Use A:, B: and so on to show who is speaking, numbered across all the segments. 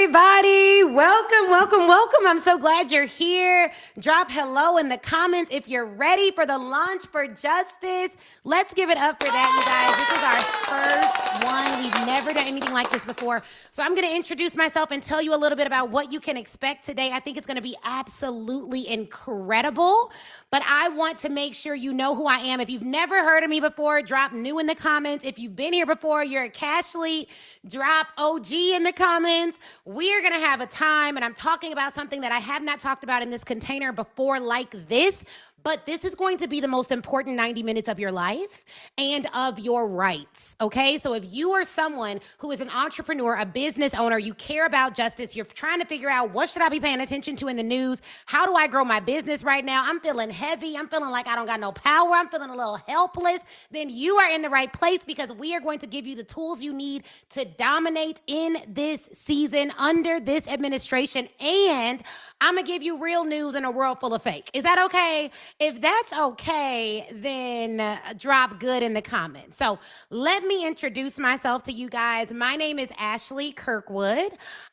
A: Everybody, welcome. I'm so glad you're here. Drop hello in the comments if you're ready for the launch for justice. Let's give it up for that, you guys. This is our first one. We've never done anything like this before. So I'm going to introduce myself and tell you a little bit about what you can expect today. I think it's going to be absolutely incredible, but I want to make sure you know who I am. If you've never heard of me before, drop new in the comments. If you've been here before, you're a Cashley, drop OG in the comments. We are going to have a time, and I'm talking about something that I have not talked about in this container before like this, but this is going to be the most important 90 minutes of your life and of your rights, okay? So if you are someone who is an entrepreneur, a business owner, you care about justice, you're trying to figure out what should I be paying attention to in the news, how do I grow my business right now, I'm feeling heavy, I'm feeling like I don't got no power, I'm feeling a little helpless, then you are in the right place because we are going to give you the tools you need to dominate in this season under this administration, and I'm going to give you real news in a world full of fake. Is that okay? If that's okay, then drop good in the comments. So let me introduce myself to you guys. My name is Ashley Kirkwood.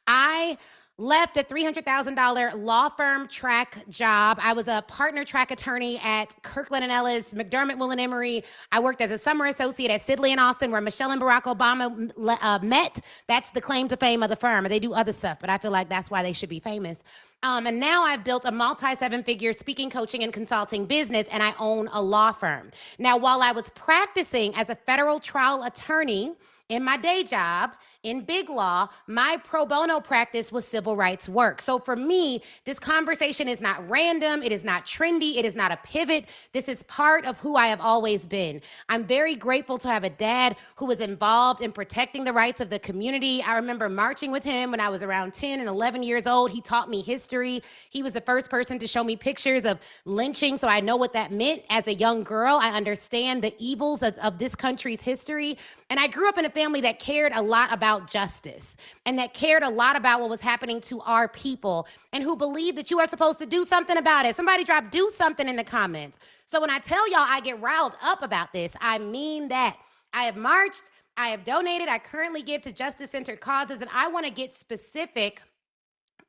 A: I left a $300,000 law firm track job. I was a partner track attorney at Kirkland & Ellis, McDermott, Will & Emery. I worked as a summer associate at Sidley & Austin, where Michelle and Barack Obama met. That's the claim to fame of the firm. They do other stuff, but I feel like that's why they should be famous. And now I've built a multi-seven-figure speaking, coaching, and consulting business, and I own a law firm. Now, while I was practicing as a federal trial attorney in my day job in big law, my pro bono practice was civil rights work. So for me, this conversation is not random. It is not trendy. It is not a pivot. This is part of who I have always been. I'm very grateful to have a dad who was involved in protecting the rights of the community. I remember marching with him when I was around 10 and 11 years old. He taught me history. He was the first person to show me pictures of lynching, so I know what that meant as a young girl. I understand the evils of this country's history. And I grew up in a family that cared a lot about justice and that cared a lot about what was happening to our people and who believed that you are supposed to do something about it. Somebody drop do something in the comments. So when I tell y'all I get riled up about this, I mean that. I have marched, I have donated, I currently give to justice-centered causes, and I want to get specific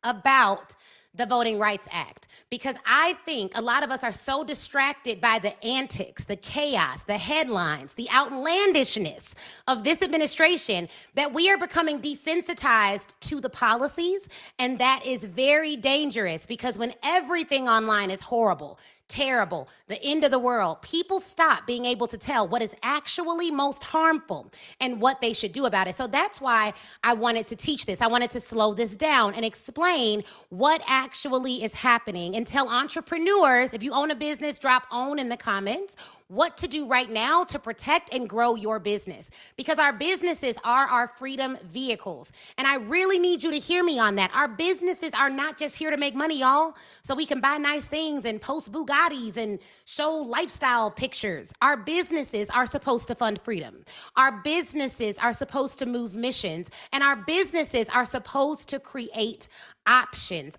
A: about the Voting Rights Act, because I think a lot of us are so distracted by the antics, the chaos, the headlines, the outlandishness of this administration that we are becoming desensitized to the policies, and that is very dangerous because when everything online is horrible, terrible, the end of the world, people stop being able to tell what is actually most harmful and what they should do about it. So that's why I wanted to teach this. I wanted to slow this down and explain what actually is happening and tell entrepreneurs, if you own a business, drop own in the comments, what to do right now to protect and grow your business, because our businesses are our freedom vehicles. And I really need you to hear me on that. Our businesses are not just here to make money, y'all, so we can buy nice things and post Bugattis and show lifestyle pictures. Our businesses are supposed to fund freedom. Our businesses are supposed to move missions, and our businesses are supposed to create options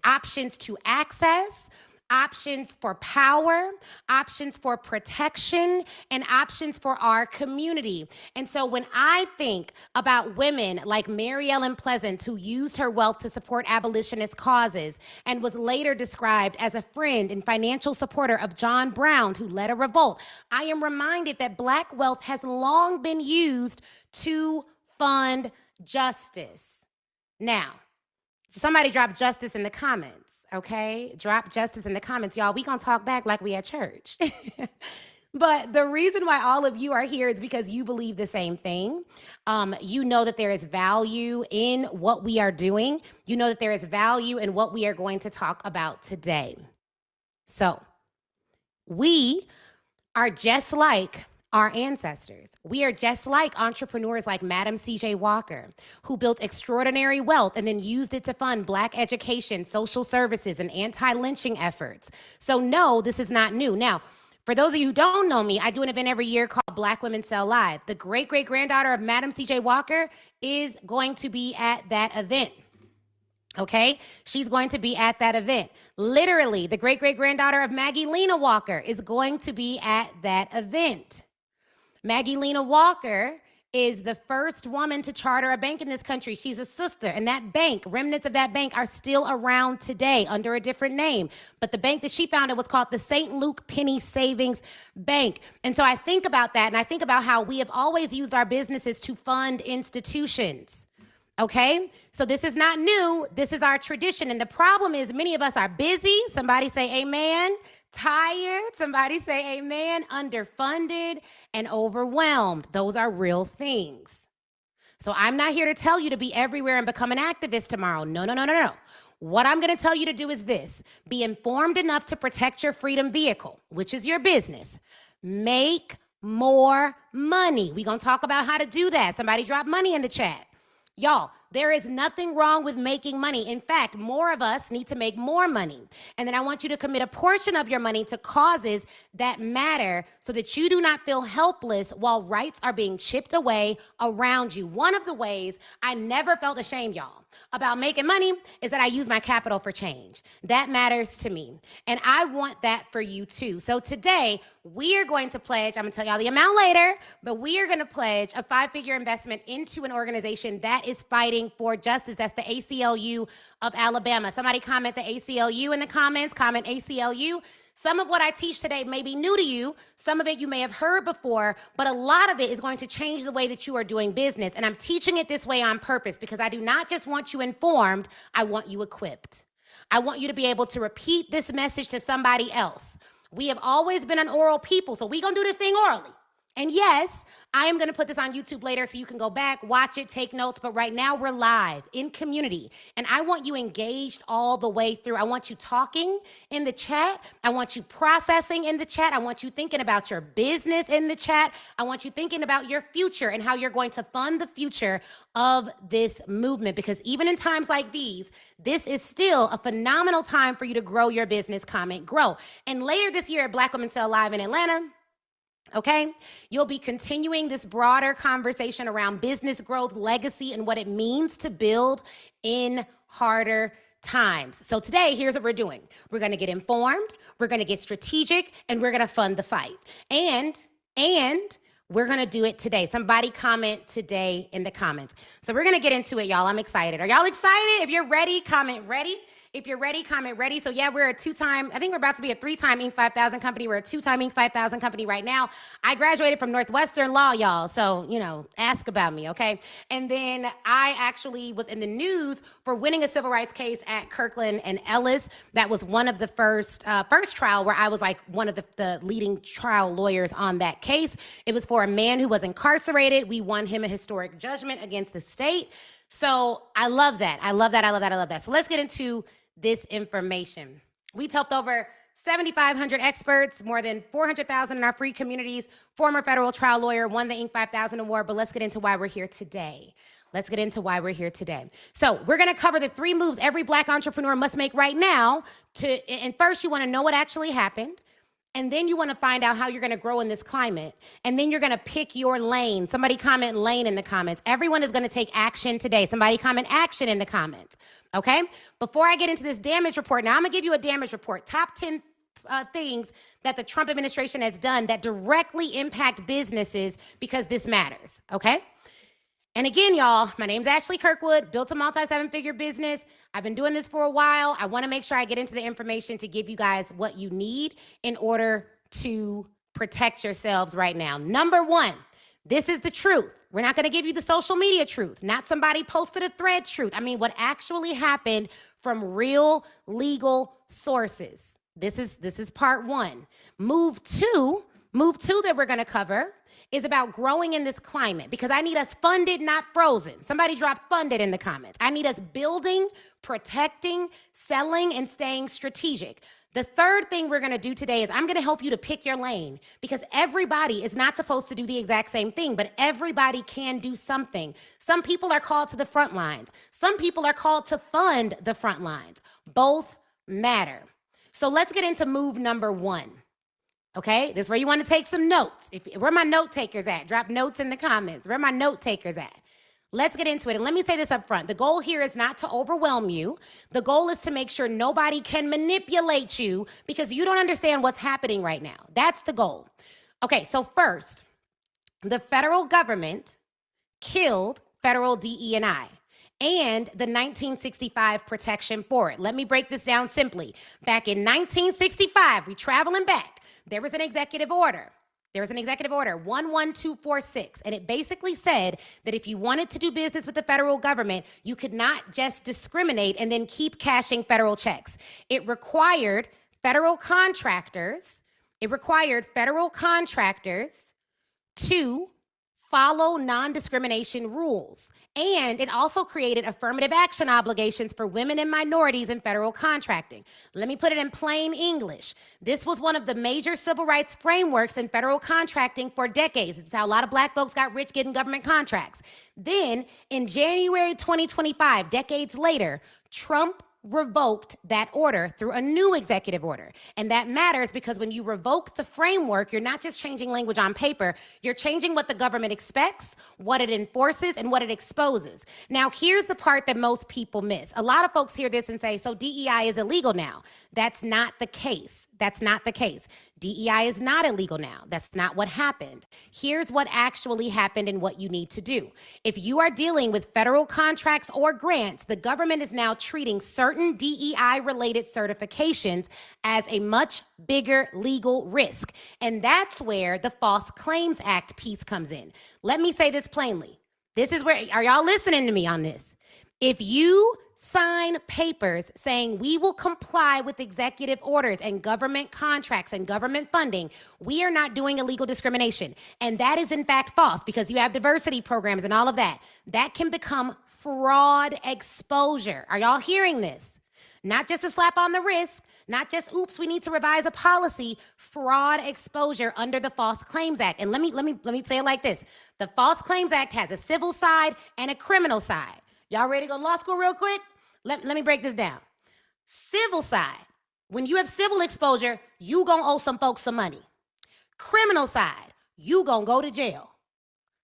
A: to access, options for power, options for protection, and options for our community. And so when I think about women like Mary Ellen Pleasant, who used her wealth to support abolitionist causes and was later described as a friend and financial supporter of John Brown, who led a revolt, I am reminded that Black wealth has long been used to fund justice. Now, somebody drop justice in the comments. Okay, drop justice in the comments, y'all. We gonna talk back like we at church. But the reason why all of you are here is because you believe the same thing. You know that there is value in what we are doing. You know that there is value in what we are going to talk about today. So we are just like our ancestors. We are just like entrepreneurs like Madam C.J. Walker, who built extraordinary wealth and then used it to fund Black education, social services, and anti-lynching efforts. So no, this is not new. Now, for those of you who don't know me, I do an event every year called Black Women Sell Live. The great-great-granddaughter of Madam C.J. Walker is going to be at that event. Okay, she's going to be at that event. Literally, the great-great-granddaughter of Maggie Lena Walker is going to be at that event. Maggie Lena Walker is the first woman to charter a bank in this country. She's a sister, and that bank, remnants of that bank, are still around today under a different name. But the bank that she founded was called the St. Luke Penny Savings Bank. And so I think about that, and I think about how we have always used our businesses to fund institutions. Okay? So this is not new. This is our tradition. And the problem is many of us are busy. Somebody say amen. Tired, somebody say amen, underfunded, and overwhelmed. Those are real things. So I'm not here to tell you to be everywhere and become an activist tomorrow. No. What I'm going to tell you to do is this. Be informed enough to protect your freedom vehicle, which is your business. Make more money. We're going to talk about how to do that. Somebody drop money in the chat. Y'all, there is nothing wrong with making money. In fact, more of us need to make more money. And then I want you to commit a portion of your money to causes that matter so that you do not feel helpless while rights are being chipped away around you. One of the ways I never felt ashamed, y'all, about making money is that I use my capital for change. That matters to me. And I want that for you too. So today, we are going to pledge, I'm going to tell y'all the amount later, but we are going to pledge a 5-figure investment into an organization that is fighting for justice. That's the ACLU of Alabama. Somebody comment the ACLU in the comments. Comment ACLU. Some of what I teach today may be new to you. Some of it you may have heard before, but a lot of it is going to change the way that you are doing business. And I'm teaching it this way on purpose because I do not just want you informed, I want you equipped. I want you to be able to repeat this message to somebody else. We have always been an oral people, so we're going to do this thing orally. And yes, I am going to put this on YouTube later so you can go back, watch it, take notes. But right now we're live in community. And I want you engaged all the way through. I want you talking in the chat. I want you processing in the chat. I want you thinking about your business in the chat. I want you thinking about your future and how you're going to fund the future of this movement. Because even in times like these, this is still a phenomenal time for you to grow your business, comment, grow. And later this year at Black Women Sell Live in Atlanta, okay, you'll be continuing this broader conversation around business growth, legacy, and what it means to build in harder times. So today, here's what we're doing. We're going to get informed, we're going to get strategic, and we're going to fund the fight. And we're going to do it today. Somebody comment today in the comments. So we're going to get into it, y'all. I'm excited. Are y'all excited? If you're ready, comment ready. If you're ready, comment ready. So yeah, we're a 2-time, I think we're about to be a 3-time Inc. 5000 company. We're a 2-time Inc. 5000 company right now. I graduated from Northwestern Law, y'all. So, ask about me, okay? And then I actually was in the news for winning a civil rights case at Kirkland and Ellis. That was one of the first trial where I was like one of the leading trial lawyers on that case. It was for a man who was incarcerated. We won him a historic judgment against the state. So I love that. I love that. So let's get into this information. We've helped over 7,500 experts, more than 400,000 in our free communities, former federal trial lawyer, won the Inc. 5000 award, but let's get into why we're here today. So we're going to cover the 3 moves every Black entrepreneur must make right now. And first, you want to know what actually happened. And then you want to find out how you're going to grow in this climate. And then you're going to pick your lane. Somebody comment lane in the comments. Everyone is going to take action today. Somebody comment action in the comments. Okay? Before I get into this damage report, now I'm going to give you a damage report. Top 10 things that the Trump administration has done that directly impact businesses because this matters. Okay? And again, y'all, my name's Ashley Kirkwood, built a multi-7-figure business. I've been doing this for a while. I want to make sure I get into the information to give you guys what you need in order to protect yourselves right now. Number 1, this is the truth. We're not going to give you the social media truth, not somebody posted a thread truth. I mean, what actually happened from real legal sources. This is part 1. Move two that we're going to cover is about growing in this climate because I need us funded, not frozen. Somebody drop funded in the comments. I need us building, protecting, selling, and staying strategic. The third thing we're going to do today is I'm going to help you to pick your lane because everybody is not supposed to do the exact same thing, but everybody can do something. Some people are called to the front lines. Some people are called to fund the front lines. Both matter. So let's get into move number 1. Okay, this is where you want to take some notes. Where are my note takers at? Drop notes in the comments. Where are my note takers at? Let's get into it. And let me say this up front. The goal here is not to overwhelm you. The goal is to make sure nobody can manipulate you because you don't understand what's happening right now. That's the goal. Okay, so first, the federal government killed federal DE&I and the 1965 protection for it. Let me break this down simply. Back in 1965, we traveling back, there was an executive order. There was an executive order, 11246, and it basically said that if you wanted to do business with the federal government, you could not just discriminate and then keep cashing federal checks. It required federal contractors to follow non-discrimination rules. And it also created affirmative action obligations for women and minorities in federal contracting. Let me put it in plain English. This was one of the major civil rights frameworks in federal contracting for decades. It's how a lot of black folks got rich getting government contracts. Then in January 2025, decades later, Trump revoked that order through a new executive order. And that matters because when you revoke the framework, you're not just changing language on paper, you're changing what the government expects, what it enforces, and what it exposes. Now, here's the part that most people miss. A lot of folks hear this and say, so DEI is illegal now. That's not the case. That's not the case. DEI is not illegal now. That's not what happened. Here's what actually happened and what you need to do. If you are dealing with federal contracts or grants, the government is now treating certain DEI-related certifications as a much bigger legal risk. And that's where the False Claims Act piece comes in. Let me say this plainly. This is where, are y'all listening to me on this? If you sign papers saying we will comply with executive orders and government contracts and government funding, we are not doing illegal discrimination. And that is in fact false because you have diversity programs and all of that. That can become fraud exposure. Are y'all hearing this? Not just a slap on the wrist, not just, oops, we need to revise a policy, fraud exposure under the False Claims Act. And let me say it like this. The False Claims Act has a civil side and a criminal side. Y'all ready to go to law school real quick? Let me break this down. Civil side, when you have civil exposure, you gonna owe some folks some money. Criminal side, you gonna go to jail.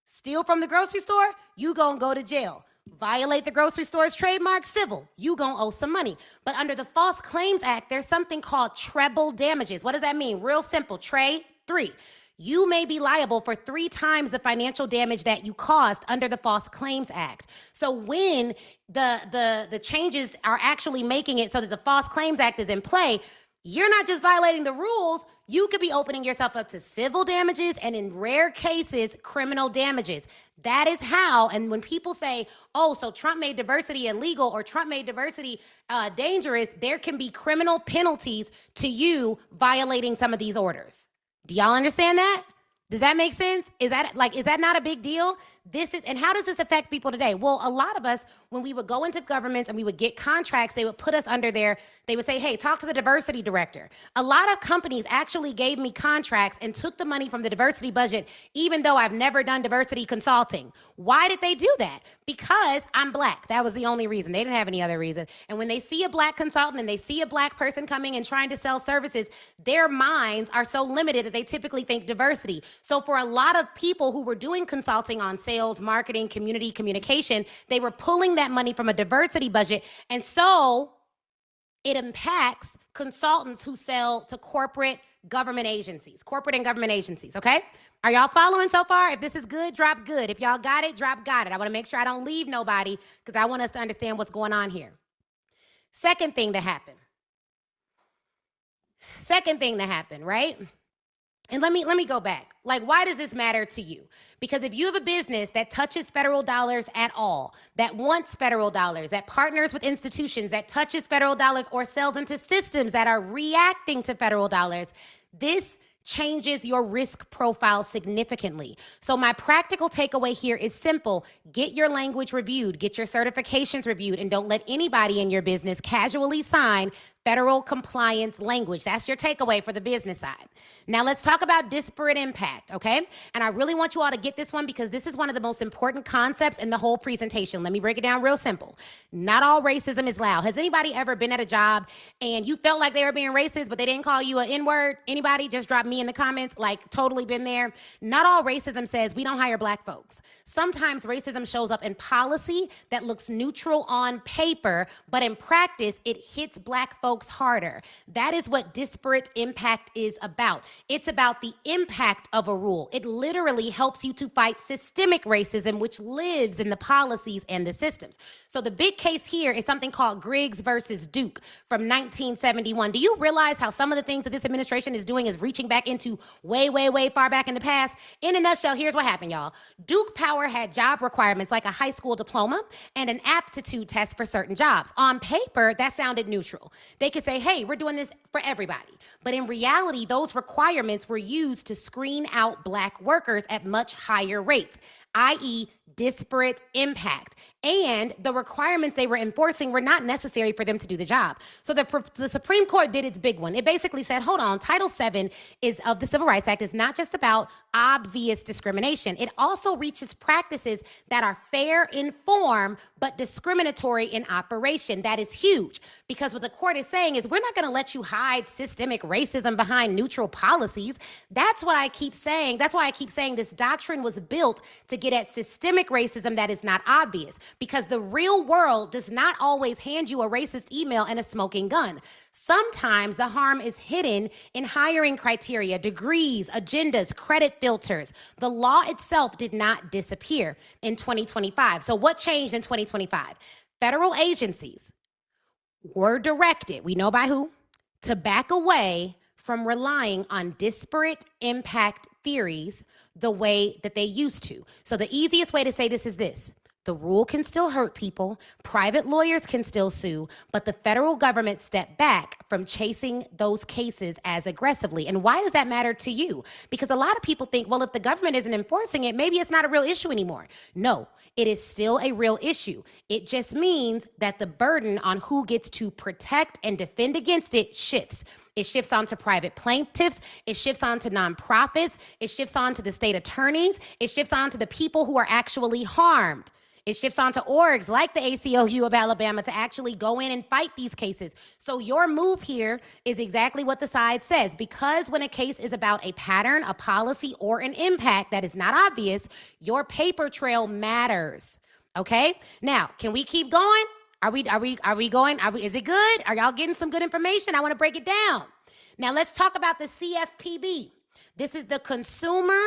A: Steal from the grocery store, you gonna go to jail. Violate the grocery store's trademark, civil, you gonna owe some money. But under the False Claims Act, there's something called treble damages. What does that mean? Real simple, Trey, 3. You may be liable for 3 times the financial damage that you caused under the False Claims Act. So when the changes are actually making it so that the False Claims Act is in play, you're not just violating the rules, you could be opening yourself up to civil damages and in rare cases, criminal damages. That is how, and when people say, oh, so Trump made diversity illegal or Trump made diversity dangerous, there can be criminal penalties to you violating some of these orders. Do y'all understand that? Does that make sense? Is that not a big deal? And how does this affect people today? Well, a lot of us, when we would go into governments and we would get contracts, they would put us under they would say, hey, talk to the diversity director. A lot of companies actually gave me contracts and took the money from the diversity budget, even though I've never done diversity consulting. Why did they do that? Because I'm black. That was the only reason. They didn't have any other reason. And when they see a black consultant and they see a black person coming and trying to sell services, their minds are so limited that they typically think diversity. So for a lot of people who were doing consulting on sales, marketing, community communication, they were pulling that money from a diversity budget. And so it impacts consultants who sell to corporate and government agencies, okay? Are y'all following so far? If this is good, drop good. If y'all got it, drop got it. I want to make sure I don't leave nobody because I want us to understand what's going on here. Second thing that happened, right? And let me go back. Like, why does this matter to you? Because if you have a business that touches federal dollars at all, that wants federal dollars, that partners with institutions, that touches federal dollars or sells into systems that are reacting to federal dollars, this changes your risk profile significantly. So my practical takeaway here is simple. Get your language reviewed, get your certifications reviewed, and don't let anybody in your business casually sign federal compliance language. That's your takeaway for the business side. Now let's talk about disparate impact, okay? And I really want you all to get this one because this is one of the most important concepts in the whole presentation. Let me break it down real simple. Not all racism is loud. Has anybody ever been at a job and you felt like they were being racist, but they didn't call you an N-word? Anybody? Just drop me in the comments, like totally been there. Not all racism says we don't hire black folks. Sometimes racism shows up in policy that looks neutral on paper, but in practice, it hits black folks folks harder. That is what disparate impact is about. It's about the impact of a rule. It literally helps you to fight systemic racism, which lives in the policies and the systems. So the big case here is something called Griggs versus Duke from 1971. Do you realize how some of the things that this administration is doing is reaching back into way, way, way far back in the past? In a nutshell, here's what happened, y'all. Duke Power had job requirements like a high school diploma and an aptitude test for certain jobs. On paper, that sounded neutral. They could say, hey, we're doing this for everybody. But in reality, those requirements were used to screen out Black workers at much higher rates, i.e., disparate impact. And the requirements they were enforcing were not necessary for them to do the job. So the Supreme Court did its big one. It basically said, hold on, Title VII of the Civil Rights Act is not just about obvious discrimination. It also reaches practices that are fair in form, but discriminatory in operation. That is huge, because what the court is saying is we're not going to let you hide systemic racism behind neutral policies. That's what I keep saying. That's why I keep saying this doctrine was built to get at systemic racism that is not obvious, because the real world does not always hand you a racist email and a smoking gun. Sometimes the harm is hidden in hiring criteria, degrees, agendas, credit filters. The law itself did not disappear in 2025. So what changed in 2025? Federal agencies were directed, we know by who, to back away from relying on disparate impact theories the way that they used to. So the easiest way to say this is this. The rule can still hurt people, private lawyers can still sue, but the federal government stepped back from chasing those cases as aggressively. And why does that matter to you? Because a lot of people think, well, if the government isn't enforcing it, maybe it's not a real issue anymore. No, it is still a real issue. It just means that the burden on who gets to protect and defend against it shifts. It shifts on to private plaintiffs. It shifts on to nonprofits. It shifts on to the state attorneys. It shifts on to the people who are actually harmed. It shifts on to orgs like the ACLU of Alabama to actually go in and fight these cases. So your move here is exactly what the side says, because when a case is about a pattern, a policy, or an impact that is not obvious, your paper trail matters. Okay? Now, can we keep going? Are we going? Is it good? Are y'all getting some good information? I want to break it down. Now let's talk about the CFPB. This is the Consumer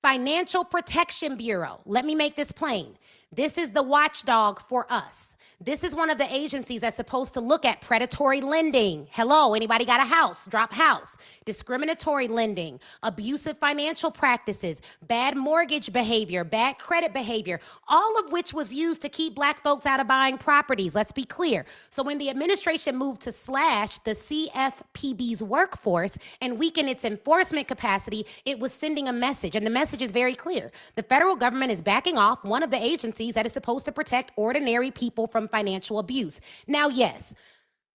A: Financial Protection Bureau. Let me make this plain. This is the watchdog for us. This is one of the agencies that's supposed to look at predatory lending. Hello, anybody got a house? Drop house. Discriminatory lending, abusive financial practices, bad mortgage behavior, bad credit behavior, all of which was used to keep Black folks out of buying properties. Let's be clear. So when the administration moved to slash the CFPB's workforce and weaken its enforcement capacity, it was sending a message. And the message is very clear. The federal government is backing off one of the agencies that is supposed to protect ordinary people from financial abuse. Now, yes,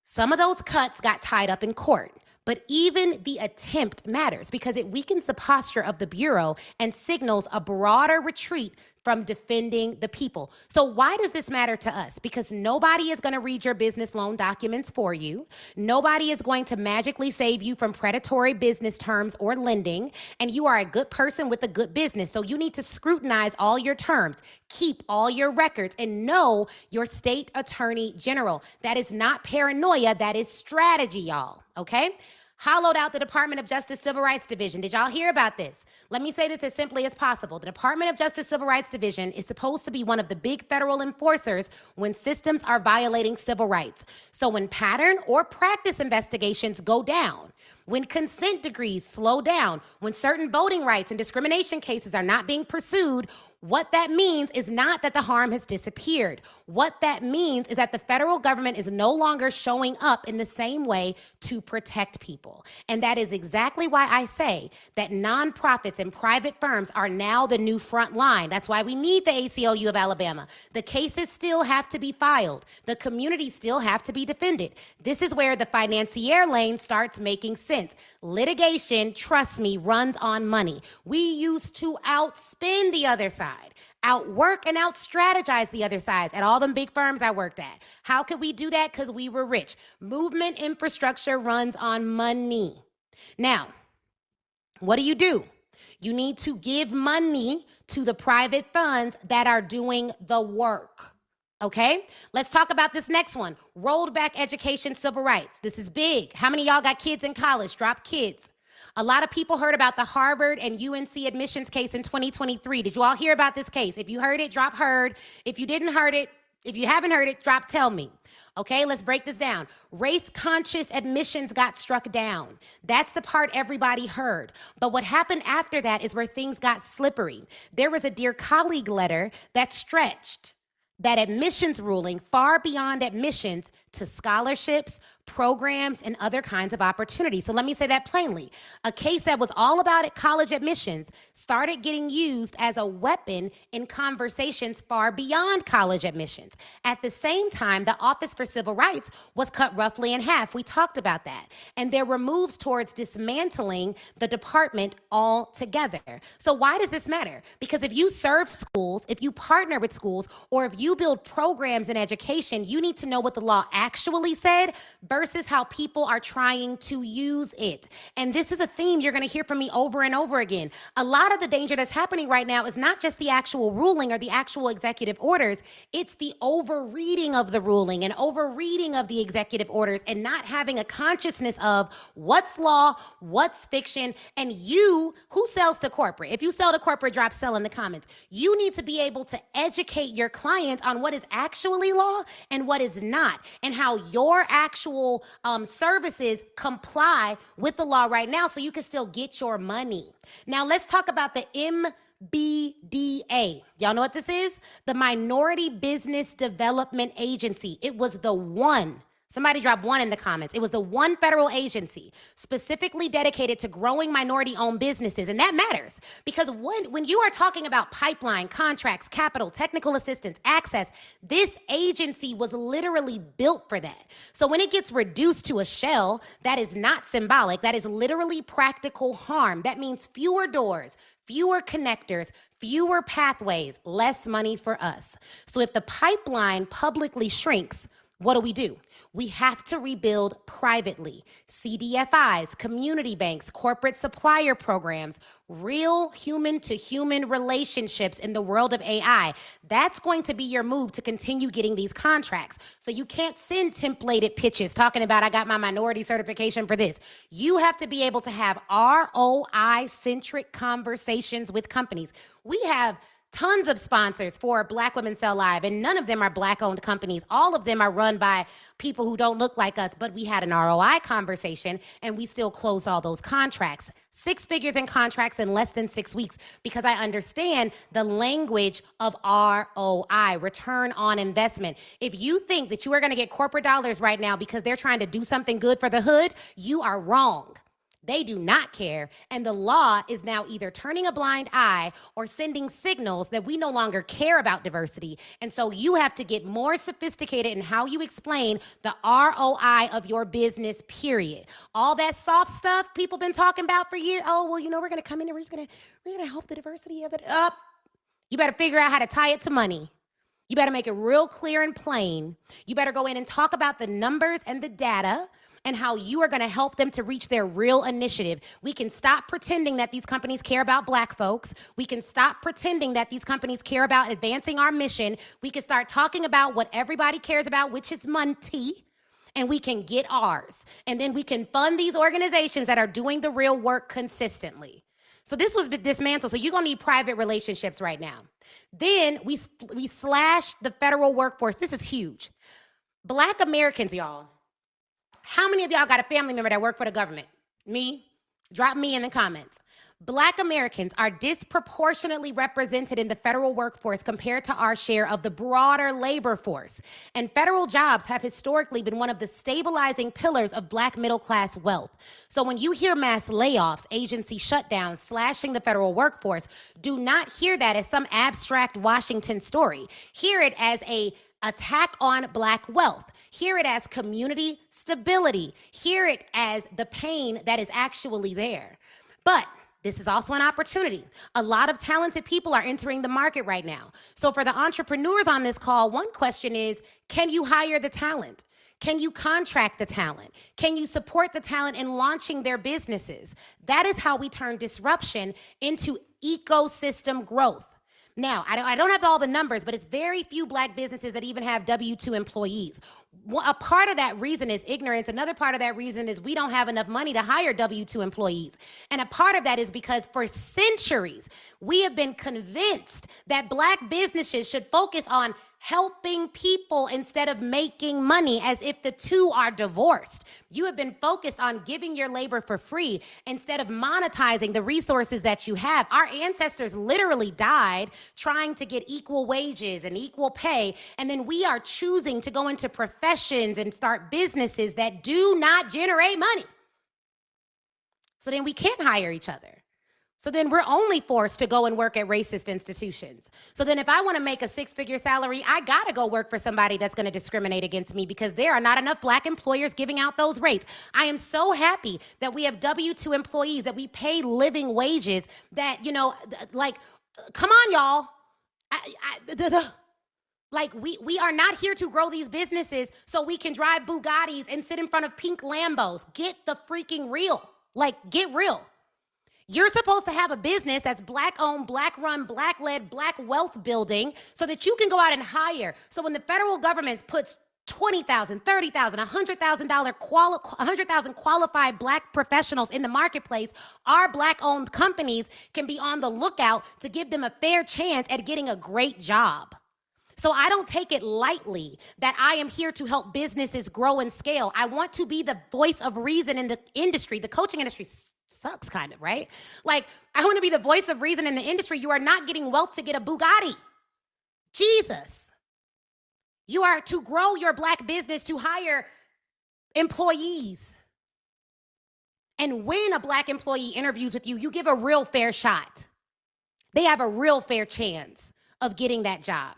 A: some of those cuts got tied up in court. But even the attempt matters because it weakens the posture of the Bureau and signals a broader retreat from defending the people. So why does this matter to us? Because nobody is going to read your business loan documents for you. Nobody is going to magically save you from predatory business terms or lending. And you are a good person with a good business. So you need to scrutinize all your terms, keep all your records, and know your state attorney general. That is not paranoia. That is strategy, y'all. Okay? Hollowed out the Department of Justice Civil Rights Division. Did y'all hear about this? Let me say this as simply as possible. The Department of Justice Civil Rights Division is supposed to be one of the big federal enforcers when systems are violating civil rights. So when pattern or practice investigations go down, when consent decrees slow down, when certain voting rights and discrimination cases are not being pursued, what that means is not that the harm has disappeared. What that means is that the federal government is no longer showing up in the same way to protect people. And that is exactly why I say that nonprofits and private firms are now the new front line. That's why we need the ACLU of Alabama. The cases still have to be filed. The communities still have to be defended. This is where the financier lane starts making sense. Litigation, trust me, runs on money. We used to outspend the other side, outwork and out-strategize the other sides at all them big firms I worked at. How could we do that? Because we were rich. Movement infrastructure runs on money. Now, what do? You need to give money to the private funds that are doing the work. Okay, let's talk about this next one. Rolled back education civil rights. This is big. How many of y'all got kids in college? Drop kids. A lot of people heard about the Harvard and UNC admissions case in 2023. Did you all hear about this case? If you heard it, drop heard. If you didn't heard it, if you haven't heard it, drop tell me. Okay, let's break this down. Race-conscious admissions got struck down. That's the part everybody heard. But what happened after that is where things got slippery. There was a Dear Colleague letter that stretched that admissions ruling far beyond admissions to scholarships, programs, and other kinds of opportunities. So let me say that plainly. A case that was all about college admissions started getting used as a weapon in conversations far beyond college admissions. At the same time, the Office for Civil Rights was cut roughly in half. We talked about that. And there were moves towards dismantling the department altogether. So why does this matter? Because if you serve schools, if you partner with schools, or if you build programs in education, you need to know what the law actually said versus how people are trying to use it. And this is a theme you're going to hear from me over and over again. A lot of the danger that's happening right now is not just the actual ruling or the actual executive orders, it's the overreading of the ruling and overreading of the executive orders and not having a consciousness of what's law, what's fiction, and you, who sells to corporate? If you sell to corporate, drop sell in the comments. You need to be able to educate your clients on what is actually law and what is not, and how your actual services comply with the law right now so you can still get your money. Now, let's talk about the MBDA. Y'all know what this is? The Minority Business Development Agency. It was the one. Somebody drop one in the comments. It was the one federal agency specifically dedicated to growing minority-owned businesses. And that matters because when you are talking about pipeline, contracts, capital, technical assistance, access, this agency was literally built for that. So when it gets reduced to a shell, that is not symbolic. That is literally practical harm. That means fewer doors, fewer connectors, fewer pathways, less money for us. So if the pipeline publicly shrinks, what do? We have to rebuild privately. CDFIs, community banks, corporate supplier programs, real human-to-human relationships in the world of AI. That's going to be your move to continue getting these contracts. So you can't send templated pitches talking about, I got my minority certification for this. You have to be able to have ROI-centric conversations with companies. We have tons of sponsors for Black Women Sell Live, and none of them are Black-owned companies. All of them are run by people who don't look like us, but we had an ROI conversation, and we still closed all those contracts. 6 figures in contracts in less than 6 weeks, because I understand the language of ROI, return on investment. If you think that you are going to get corporate dollars right now because they're trying to do something good for the hood, you are wrong. They do not care, and the law is now either turning a blind eye or sending signals that we no longer care about diversity. And so you have to get more sophisticated in how you explain the ROI of your business, period. All that soft stuff people been talking about for years. Oh, well, we're going to come in and we're going to help the diversity of it up. You better figure out how to tie it to money. You better make it real clear and plain. You better go in and talk about the numbers and the data and how you are going to help them to reach their real initiative. We can stop pretending that these companies care about Black folks. We can stop pretending that these companies care about advancing our mission. We can start talking about what everybody cares about, which is money, and we can get ours. And then we can fund these organizations that are doing the real work consistently. So this was dismantled. So you're going to need private relationships right now. Then we slashed the federal workforce. This is huge. Black Americans, y'all. How many of y'all got a family member that work for the government? Me? Drop me in the comments. Black Americans are disproportionately represented in the federal workforce compared to our share of the broader labor force. And federal jobs have historically been one of the stabilizing pillars of Black middle-class wealth. So when you hear mass layoffs, agency shutdowns, slashing the federal workforce, do not hear that as some abstract Washington story. Hear it as an attack on Black wealth. Hear it as community stability. Hear it as the pain that is actually there. But this is also an opportunity. A lot of talented people are entering the market right now. So for the entrepreneurs on this call, one question is, can you hire the talent? Can you contract the talent? Can you support the talent in launching their businesses? That is how we turn disruption into ecosystem growth. Now, I don't have all the numbers, but it's very few Black businesses that even have W-2 employees. A part of that reason is ignorance. Another part of that reason is we don't have enough money to hire W-2 employees. And a part of that is because for centuries, we have been convinced that Black businesses should focus on helping people instead of making money, as if the two are divorced. You have been focused on giving your labor for free instead of monetizing the resources that you have. Our ancestors literally died trying to get equal wages and equal pay, and then we are choosing to go into professions and start businesses that do not generate money. So then we can't hire each other. So then we're only forced to go and work at racist institutions. So then if I want to make a six-figure salary, I got to go work for somebody that's going to discriminate against me because there are not enough Black employers giving out those rates. I am so happy that we have W-2 employees, that we pay living wages, that, you know, like, come on, y'all. Like, we are not here to grow these businesses so we can drive Bugattis and sit in front of pink Lambos. Get the freaking real. Like, get real. You're supposed to have a business that's Black-owned, Black-run, Black-led, Black wealth building so that you can go out and hire. So when the federal government puts $20,000, $30,000, $100,000 qualified Black professionals in the marketplace, our Black-owned companies can be on the lookout to give them a fair chance at getting a great job. So I don't take it lightly that I am here to help businesses grow and scale. I want to be the voice of reason in the industry. The coaching industry sucks, kind of, right? Like, I want to be the voice of reason in the industry. You are not getting wealth to get a Bugatti. Jesus. You are to grow your Black business, to hire employees. And when a Black employee interviews with you, you give a real fair shot. They have a real fair chance of getting that job.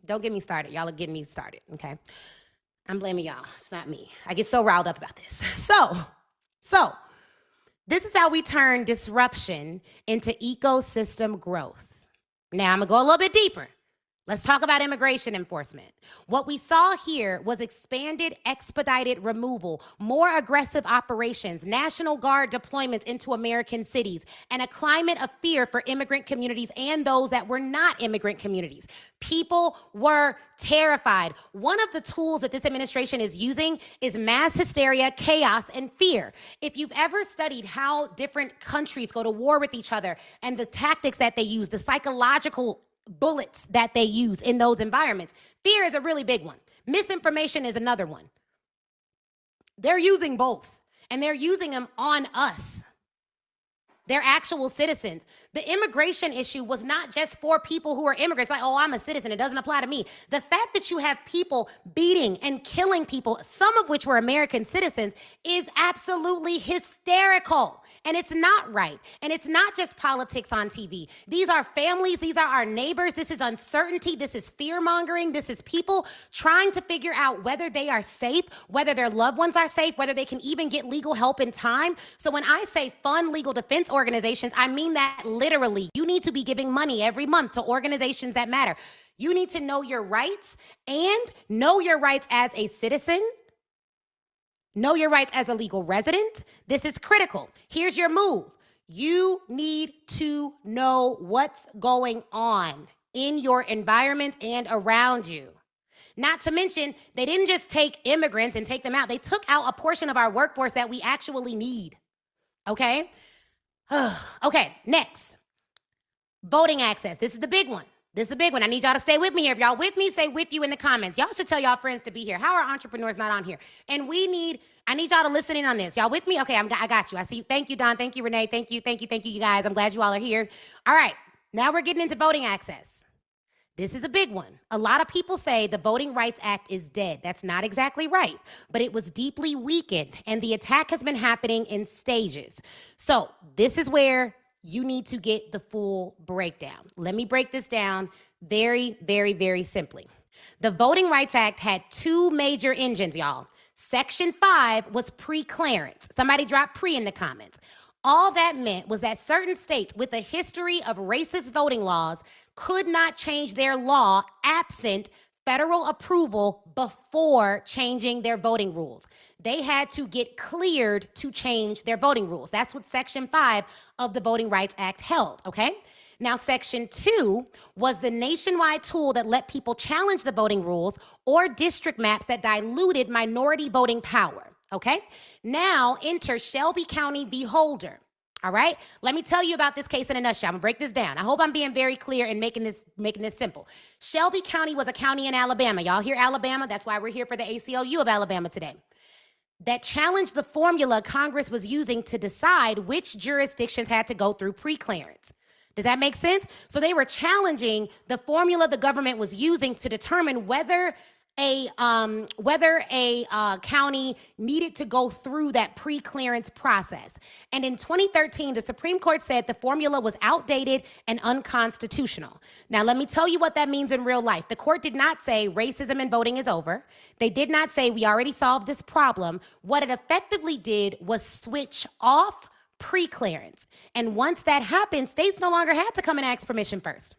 A: Don't get me started. Y'all are getting me started, okay? I'm blaming y'all. It's not me. I get so riled up about this. So, this is how we turn disruption into ecosystem growth. Now, I'm going to go a little bit deeper. Let's talk about immigration enforcement. What we saw here was expanded, expedited removal, more aggressive operations, National Guard deployments into American cities, and a climate of fear for immigrant communities and those that were not immigrant communities. People were terrified. One of the tools that this administration is using is mass hysteria, chaos, and fear. If you've ever studied how different countries go to war with each other and the tactics that they use, the psychological bullets that they use in those environments, fear is a really big one. Misinformation is another one. They're using both, and they're using them on us. They're actual citizens. The immigration issue was not just for people who are immigrants, like, oh, I'm a citizen, it doesn't apply to me. The fact that you have people beating and killing people, some of which were American citizens, is absolutely hysterical. And it's not right. And it's not just politics on TV. These are families. These are our neighbors. This is uncertainty. This is fear-mongering. This is people trying to figure out whether they are safe, whether their loved ones are safe, whether they can even get legal help in time. So when I say fund legal defense organizations, I mean that literally. You need to be giving money every month to organizations that matter. You need to know your rights and know your rights as a citizen. Know your rights as a legal resident. This is critical. Here's your move. You need to know what's going on in your environment and around you. Not to mention, they didn't just take immigrants and take them out. They took out a portion of our workforce that we actually need. Okay? Okay, next. Voting access. This is the big one. This is the big one. I need y'all to stay with me here. If y'all with me, say with you in the comments. Y'all should tell y'all friends to be here. How are entrepreneurs not on here? And I need y'all to listen in on this. Y'all with me? Okay, I got you. I see you. Thank you, Don. Thank you, Renee. Thank you, you guys. I'm glad you all are here. All right, now we're getting into voting access. This is a big one. A lot of people say the Voting Rights Act is dead. That's not exactly right, but it was deeply weakened, and the attack has been happening in stages. So this is where you need to get the full breakdown. Let me break this down very, very, very simply. The Voting Rights Act had two major engines, y'all. Section 5 was pre-clearance. Somebody dropped pre in the comments. All that meant was that certain states with a history of racist voting laws could not change their law absent federal approval before changing their voting rules. They had to get cleared to change their voting rules. That's what Section 5 of the Voting Rights Act held, okay? Now, Section 2 was the nationwide tool that let people challenge the voting rules or district maps that diluted minority voting power, okay? Now, enter Shelby County v. Holder. All right, let me tell you about this case in a nutshell. I'm gonna break this down. I hope I'm being very clear and making this simple. Shelby County was a county in Alabama. Y'all hear Alabama? That's why we're here for the ACLU of Alabama today. That challenged the formula Congress was using to decide which jurisdictions had to go through pre-clearance. Does that make sense? So they were challenging the formula the government was using to determine whether a county needed to go through that pre-clearance process. And in 2013, the Supreme Court said the formula was outdated and unconstitutional. Now, let me tell you what that means in real life. The court did not say racism in voting is over. They did not say we already solved this problem. What it effectively did was switch off pre-clearance. And once that happened, states no longer had to come and ask permission first.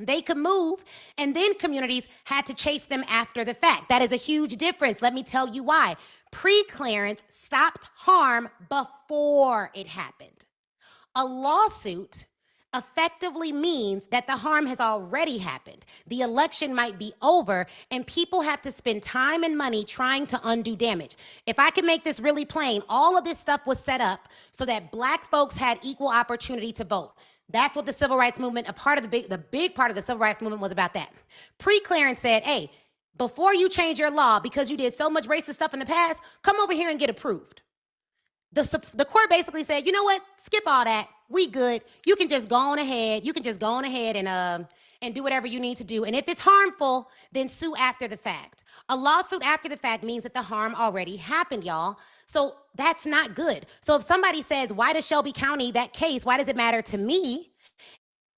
A: They could move, and then communities had to chase them after the fact. That is a huge difference. Let me tell you why. Pre-clearance stopped harm before it happened. A lawsuit effectively means that the harm has already happened. The election might be over, and people have to spend time and money trying to undo damage. If I can make this really plain, all of this stuff was set up so that Black folks had equal opportunity to vote. That's what the civil rights movement, the big part of the civil rights movement was about that. Pre-clearance said, hey, before you change your law because you did so much racist stuff in the past, come over here and get approved. The court basically said, you know what, skip all that, we good. You can just go on ahead. And do whatever you need to do. And if it's harmful, then sue after the fact. A lawsuit after the fact means that the harm already happened, y'all. So that's not good. So if somebody says, why does Shelby County, that case, why does it matter to me?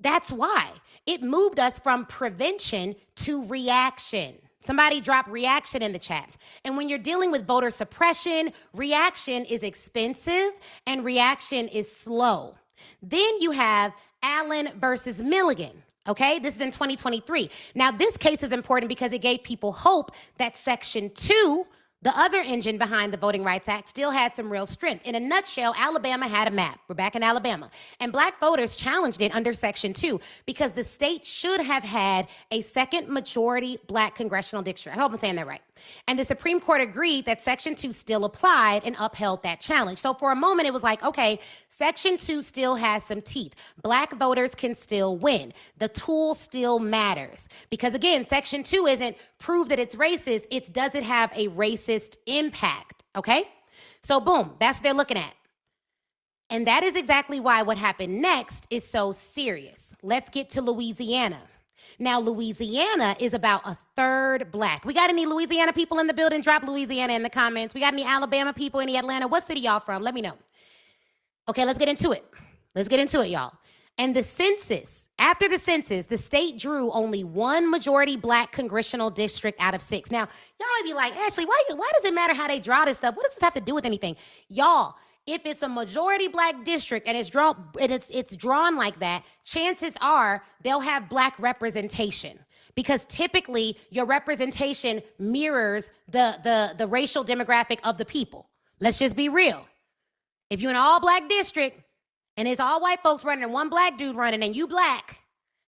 A: That's why. It moved us from prevention to reaction. Somebody drop reaction in the chat. And when you're dealing with voter suppression, reaction is expensive and reaction is slow. Then you have Allen versus Milligan. Okay, this is in 2023. Now, this case is important because it gave people hope that Section 2, the other engine behind the Voting Rights Act, still had some real strength. In a nutshell, Alabama had a map. We're back in Alabama. And Black voters challenged it under Section 2 because the state should have had a second majority Black congressional district. I hope I'm saying that right. And the Supreme Court agreed that Section 2 still applied and upheld that challenge. So for a moment, it was like, okay, Section 2 still has some teeth. Black voters can still win. The tool still matters. Because again, Section 2 isn't prove that it's racist, it's does it have a racist impact, okay? So boom, that's what they're looking at. And that is exactly why what happened next is so serious. Let's get to Louisiana. Now, Louisiana is about a third Black. We got any Louisiana people in the building? Drop Louisiana in the comments. We got any Alabama people, any Atlanta? What city y'all from? Let me know. Okay, let's get into it. Y'all. And the census, after the census, the state drew only one majority Black congressional district out of 6. Now, y'all might be like, Ashley, why does it matter how they draw this stuff? What does this have to do with anything? Y'all, if it's a majority Black district and it's drawn like that, chances are they'll have Black representation because typically your representation mirrors the racial demographic of the people. Let's just be real. If you're in an all Black district and it's all white folks running and one Black dude running and you Black,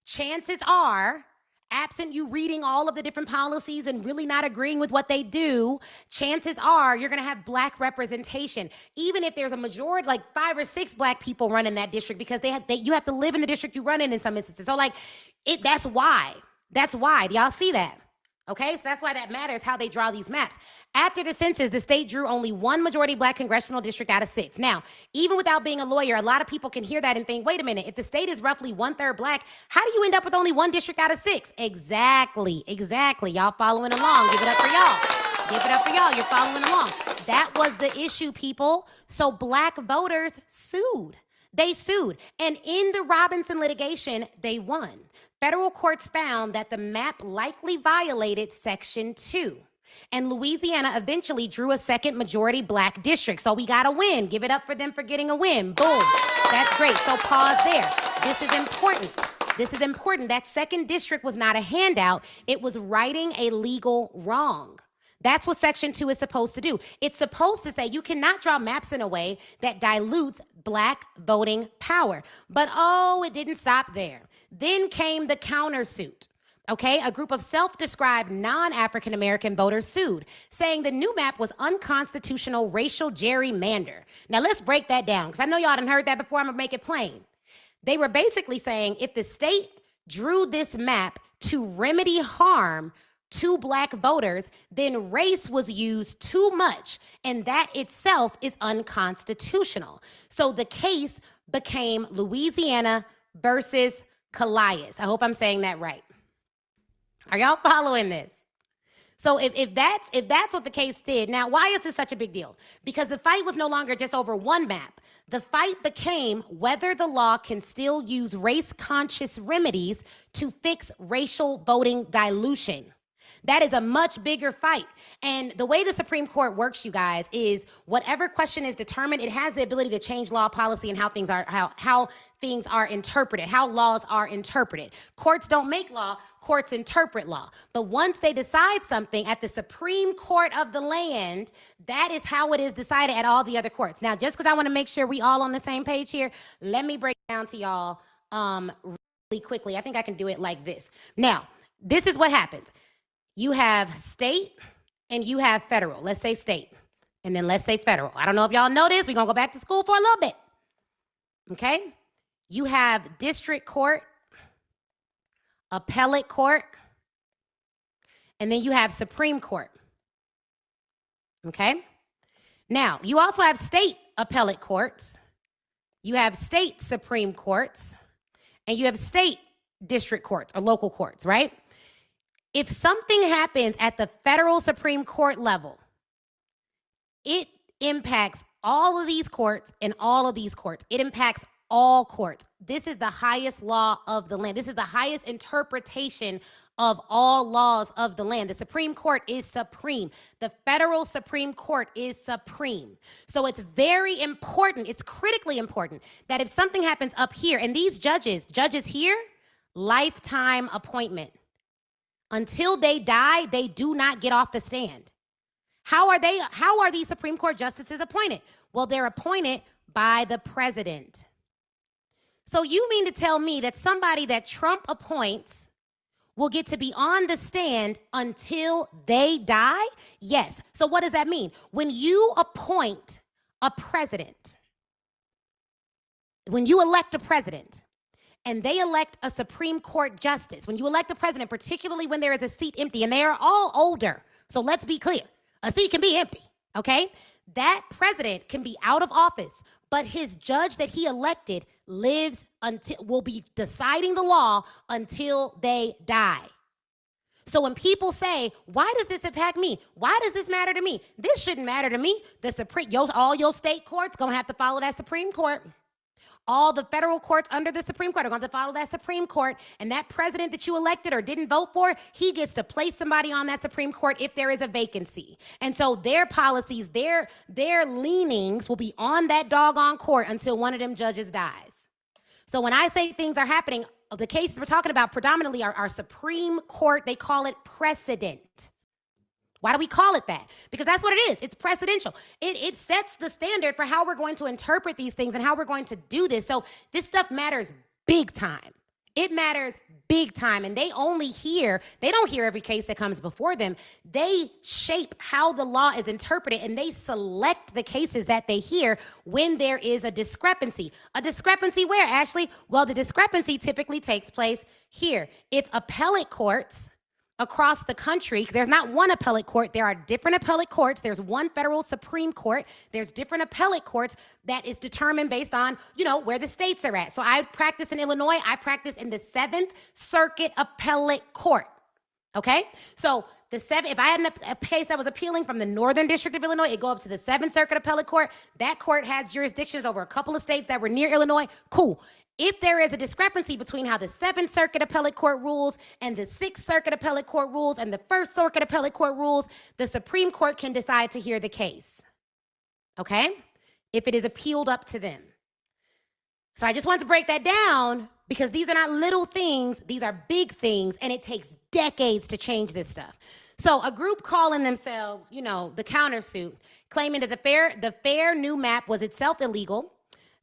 A: chances are, absent you reading all of the different policies and really not agreeing with what they do, chances are you're going to have Black representation. Even if there's a majority, like 5 or 6 Black people running that district, because you have to live in the district you run in some instances. So that's why. Do y'all see that? Okay, so that's why that matters, how they draw these maps. After the census, the state drew only one majority Black congressional district out of 6. Now, even without being a lawyer, a lot of people can hear that and think, wait a minute, if the state is roughly 1/3 Black, how do you end up with only one district out of 6? Exactly. Y'all following along. Give it up for y'all. You're following along. That was the issue, people. So Black voters sued. They sued. And in the Robinson litigation, they won. Federal courts found that the map likely violated Section 2. And Louisiana eventually drew a second majority Black district. So we got a win. Give it up for them for getting a win. Boom. That's great. So pause there. This is important. That second district was not a handout. It was righting a legal wrong. That's what Section 2 is supposed to do. It's supposed to say you cannot draw maps in a way that dilutes Black voting power. But oh, it didn't stop there. Then came the countersuit. Okay, a group of self-described non-African American voters sued, saying the new map was unconstitutional racial gerrymander. Now let's break that down, because I know y'all done heard that before. I'm gonna make it plain. They were basically saying if the state drew this map to remedy harm to Black voters, then race was used too much, and that itself is unconstitutional. So the case became Louisiana versus Calais. I hope I'm saying that right. Are y'all following this? So if that's what the case did, now why is this such a big deal? Because the fight was no longer just over one map. The fight became whether the law can still use race-conscious remedies to fix racial voting dilution. That is a much bigger fight. And the way the Supreme Court works, you guys, is whatever question is determined, it has the ability to change law, policy, and how things are interpreted, how laws are interpreted. Courts don't make law, courts interpret law. But once they decide something at the Supreme Court of the land, that is how it is decided at all the other courts. Now, just because I want to make sure we all on the same page here, let me break it down to y'all really quickly. I think I can do it like this. Now, this is what happens. You have state and you have federal. Let's say state, and then let's say federal. I don't know if y'all know this. We're going to go back to school for a little bit. Okay? You have district court, appellate court, and then you have Supreme Court. Okay? Now, you also have state appellate courts, you have state Supreme Courts, and you have state district courts or local courts, right? If something happens at the federal Supreme Court level, it impacts all of these courts and all of these courts. It impacts all courts. This is the highest law of the land. This is the highest interpretation of all laws of the land. The Supreme Court is supreme. The federal Supreme Court is supreme. So it's very important, it's critically important that if something happens up here, and these judges here, lifetime appointment. Until they die, they do not get off the stand. How are these Supreme Court justices appointed? Well, they're appointed by the president. So you mean to tell me that somebody that Trump appoints will get to be on the stand until they die? Yes. So what does that mean? When you appoint a president, when you elect a president, and they elect a Supreme Court justice, when you elect a president, particularly when there is a seat empty, and they are all older, so let's be clear, a seat can be empty, okay? That president can be out of office, but his judge that he elected will be deciding the law until they die. So when people say, why does this impact me? Why does this matter to me? This shouldn't matter to me. All your state courts gonna have to follow that Supreme Court. All the federal courts under the Supreme Court are going to follow that Supreme Court, and that president that you elected or didn't vote for, he gets to place somebody on that Supreme Court if there is a vacancy. And so their policies, their leanings will be on that doggone court until one of them judges dies. So when I say things are happening, the cases we're talking about predominantly are our Supreme Court. They call it precedent. Why do we call it that? Because that's what it is. It's precedential. It sets the standard for how we're going to interpret these things and how we're going to do this. So this stuff matters big time. It matters big time. And they don't hear every case that comes before them. They shape how the law is interpreted, and they select the cases that they hear when there is a discrepancy. A discrepancy where, Ashley? Well, the discrepancy typically takes place here. If appellate courts across the country, because there's not one appellate court, there are different appellate courts. There's one federal Supreme Court. There's different appellate courts that is determined based on, where the states are at. So I practice in Illinois. I practice in the 7th Circuit Appellate Court. Okay? So if I had a case that was appealing from the Northern District of Illinois, it'd go up to the 7th Circuit Appellate Court. That court has jurisdictions over a couple of states that were near Illinois. Cool. If there is a discrepancy between how the 7th Circuit Appellate Court rules and the 6th Circuit Appellate Court rules and the 1st Circuit Appellate Court rules, the Supreme Court can decide to hear the case, okay? If it is appealed up to them. So I just want to break that down because these are not little things, these are big things, and it takes decades to change this stuff. So a group calling themselves, the countersuit, claiming that the fair new map was itself illegal.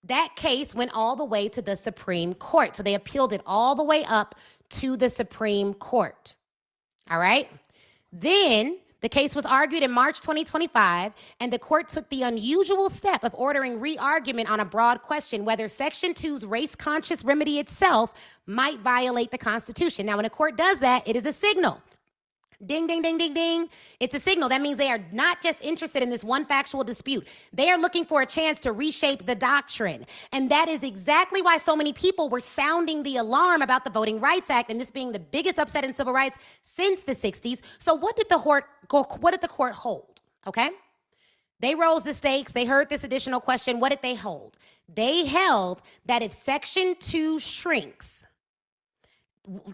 A: That case went all the way to the Supreme Court. So they appealed it all the way up to the Supreme Court. All right? Then the case was argued in March 2025, and the court took the unusual step of ordering re-argument on a broad question whether Section 2's race-conscious remedy itself might violate the Constitution. Now, when a court does that, it is a signal. Ding, ding, ding, ding, ding. It's a signal. That means they are not just interested in this one factual dispute. They are looking for a chance to reshape the doctrine. And that is exactly why so many people were sounding the alarm about the Voting Rights Act and this being the biggest upset in civil rights since the 60s. So what did the court hold? Okay? They rose the stakes. They heard this additional question. What did they hold? They held that if Section 2 shrinks,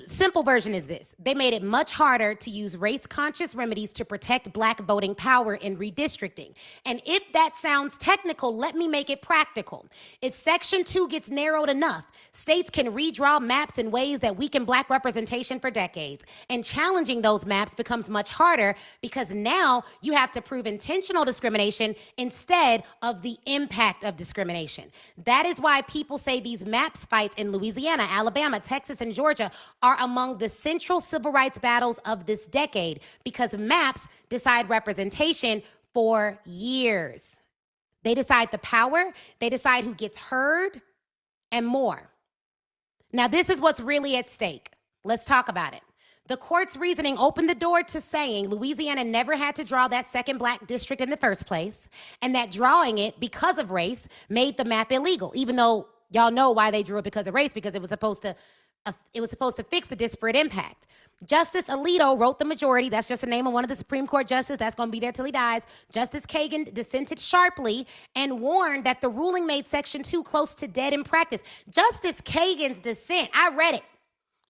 A: simple version is this: they made it much harder to use race-conscious remedies to protect Black voting power in redistricting. And if that sounds technical, let me make it practical. If Section 2 gets narrowed enough, states can redraw maps in ways that weaken Black representation for decades. And challenging those maps becomes much harder because now you have to prove intentional discrimination instead of the impact of discrimination. That is why people say these maps fights in Louisiana, Alabama, Texas, and Georgia are among the central civil rights battles of this decade because maps decide representation for years. They decide the power, they decide who gets heard, and more. Now, this is what's really at stake. Let's talk about it. The court's reasoning opened the door to saying Louisiana never had to draw that second Black district in the first place, and that drawing it because of race made the map illegal, even though y'all know why they drew it because of race, because it was supposed to fix the disparate impact. Justice Alito wrote the majority. That's just the name of one of the Supreme Court justices. That's going to be there till he dies. Justice Kagan dissented sharply and warned that the ruling made Section 2 close to dead in practice. Justice Kagan's dissent, I read it,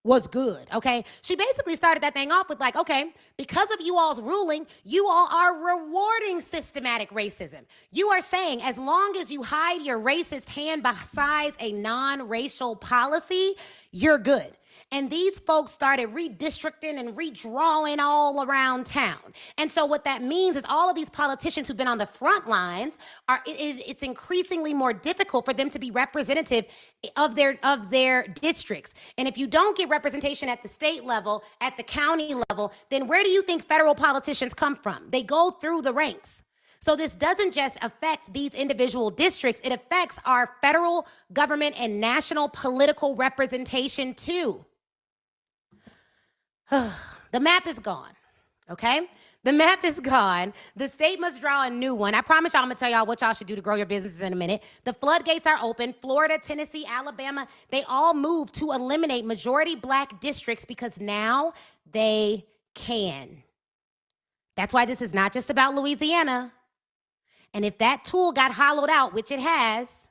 A: was good, okay? She basically started that thing off with like, okay, because of you all's ruling, you all are rewarding systematic racism. You are saying as long as you hide your racist hand besides a non-racial policy, you're good. And these folks started redistricting and redrawing all around town. And so what that means is all of these politicians who've been on the front lines, it's increasingly more difficult for them to be representative of their districts. And if you don't get representation at the state level, at the county level, then where do you think federal politicians come from? They go through the ranks. So this doesn't just affect these individual districts, it affects our federal government and national political representation too. The map is gone, okay? The map is gone. The state must draw a new one. I promise y'all I'm gonna tell y'all what y'all should do to grow your businesses in a minute. The floodgates are open. Florida, Tennessee, Alabama, they all moved to eliminate majority Black districts because now they can. That's why this is not just about Louisiana. And if that tool got hollowed out, which it has,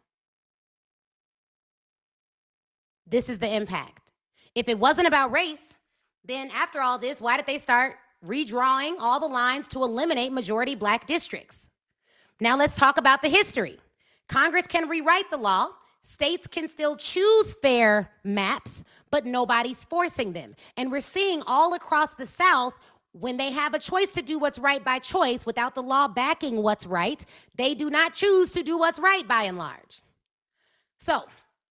A: this is the impact. If it wasn't about race, then after all this, why did they start redrawing all the lines to eliminate majority Black districts? Now let's talk about the history. Congress can rewrite the law. States can still choose fair maps, but nobody's forcing them. And we're seeing all across the South, when they have a choice to do what's right by choice without the law backing what's right, they do not choose to do what's right by and large. So,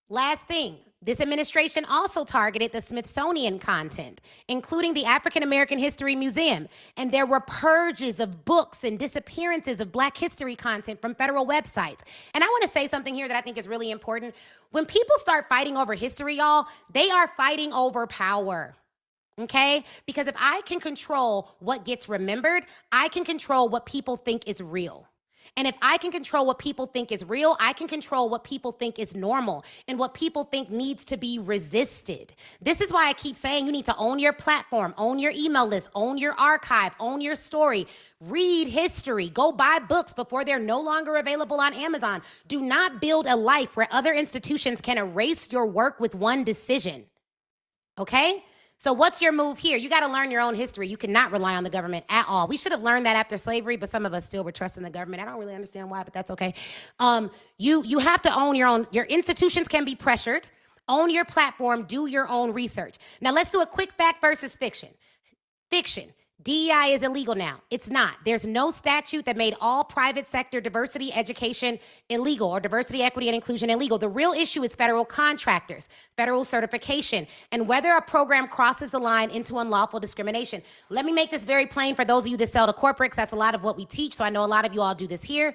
A: last thing, this administration also targeted the Smithsonian content, including the African American History Museum, and there were purges of books and disappearances of Black history content from federal websites. And I want to say something here that I think is really important. When people start fighting over history, y'all, they are fighting over power. Okay? Because if I can control what gets remembered, I can control what people think is real. And if I can control what people think is real, I can control what people think is normal and what people think needs to be resisted. This is why I keep saying you need to own your platform, own your email list, own your archive, own your story, read history, go buy books before they're no longer available on Amazon. Do not build a life where other institutions can erase your work with one decision. Okay? So what's your move here? You got to learn your own history. You cannot rely on the government at all. We should have learned that after slavery, but some of us still were trusting the government. I don't really understand why, but that's okay. You have to own your own. Your institutions can be pressured. Own your platform. Do your own research. Now let's do a quick fact versus fiction. Fiction. DEI is illegal now. It's not. There's no statute that made all private sector diversity education illegal or diversity, equity, and inclusion illegal. The real issue is federal contractors, federal certification, and whether a program crosses the line into unlawful discrimination. Let me make this very plain for those of you that sell to corporates. That's a lot of what we teach, so I know a lot of you all do this here.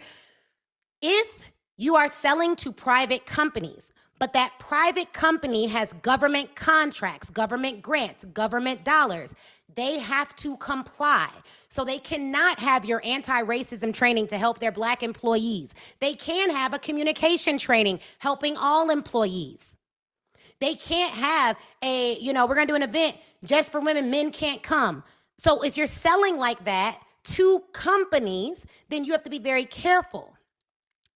A: If you are selling to private companies, but that private company has government contracts, government grants, government dollars, they have to comply. So they cannot have your anti-racism training to help their Black employees. They can have a communication training helping all employees. They can't have we're going to do an event just for women, men can't come. So if you're selling like that to companies, then you have to be very careful,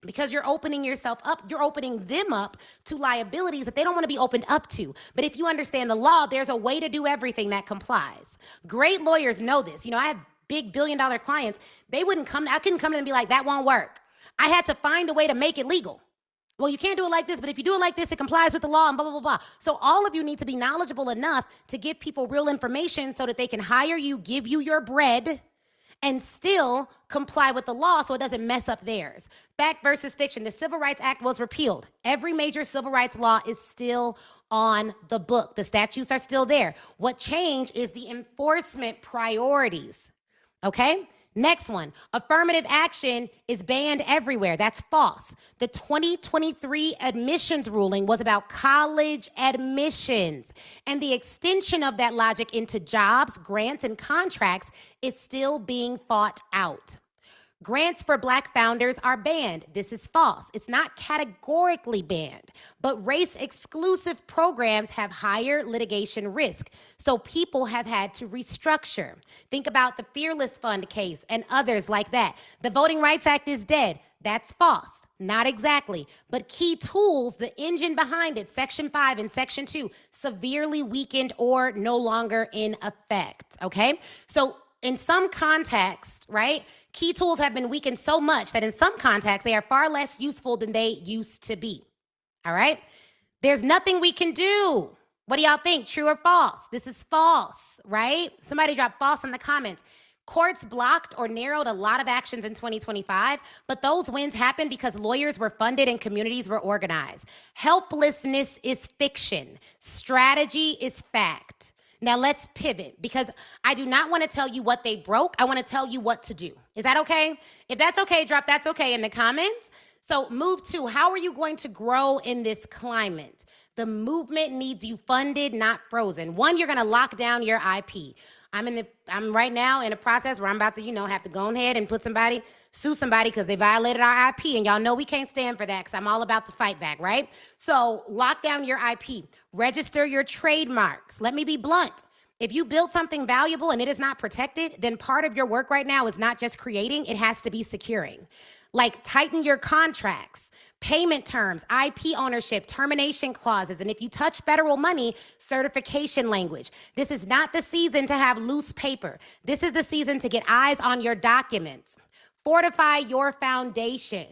A: because you're opening yourself up, you're opening them up to liabilities that they don't want to be opened up to. But if you understand the law, there's a way to do everything that complies. Great lawyers know this. I have big billion-dollar clients. I couldn't come to them and be like, that won't work. I had to find a way to make it legal. Well, you can't do it like this, but if you do it like this, it complies with the law and blah, blah, blah, blah. So all of you need to be knowledgeable enough to give people real information so that they can hire you, give you your bread, and still comply with the law so it doesn't mess up theirs. Fact versus fiction. The Civil Rights Act was repealed. Every major civil rights law is still on the book. The statutes are still there. What changed is the enforcement priorities. Okay? Next one, affirmative action is banned everywhere. That's false. The 2023 admissions ruling was about college admissions, and the extension of that logic into jobs, grants, and contracts is still being fought out. Grants for Black founders are banned. This is false. It's not categorically banned, but race-exclusive programs have higher litigation risk, so people have had to restructure. Think about the Fearless Fund case and others like that. The Voting Rights Act is dead. That's false. Not exactly. But key tools, the engine behind it, Section 5 and Section 2, severely weakened or no longer in effect, okay? So in some context, right, key tools have been weakened so much that in some contexts, they are far less useful than they used to be, all right? There's nothing we can do. What do y'all think, true or false? This is false, right? Somebody drop false in the comments. Courts blocked or narrowed a lot of actions in 2025, but those wins happened because lawyers were funded and communities were organized. Helplessness is fiction. Strategy is fact. Now let's pivot, because I do not want to tell you what they broke. I want to tell you what to do. Is that okay? If that's okay, drop that's okay in the comments. So move to, how are you going to grow in this climate? The movement needs you funded, not frozen. One, you're going to lock down your IP. I'm right now in a process where I'm about to, have to go ahead and sue somebody because they violated our IP. And y'all know we can't stand for that because I'm all about the fight back, right? So lock down your IP. Register your trademarks. Let me be blunt. If you build something valuable and it is not protected, then part of your work right now is not just creating, it has to be securing. Like, tighten your contracts, payment terms, IP ownership, termination clauses, and if you touch federal money, certification language. This is not the season to have loose paper. This is the season to get eyes on your documents. Fortify your foundation.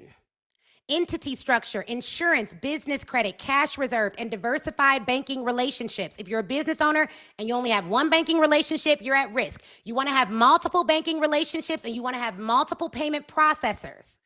A: Entity structure, insurance, business credit, cash reserve, and diversified banking relationships. If you're a business owner and you only have one banking relationship, you're at risk. You want to have multiple banking relationships, and you want to have multiple payment processors.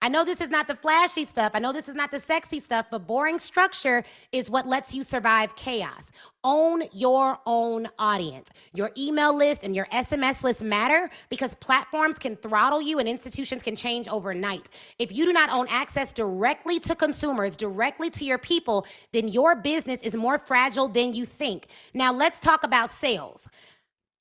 A: I know this is not the flashy stuff. I know this is not the sexy stuff, but boring structure is what lets you survive chaos. Own your own audience. Your email list and your SMS list matter because platforms can throttle you and institutions can change overnight. If you do not own access directly to consumers, directly to your people, then your business is more fragile than you think. Now let's talk about sales.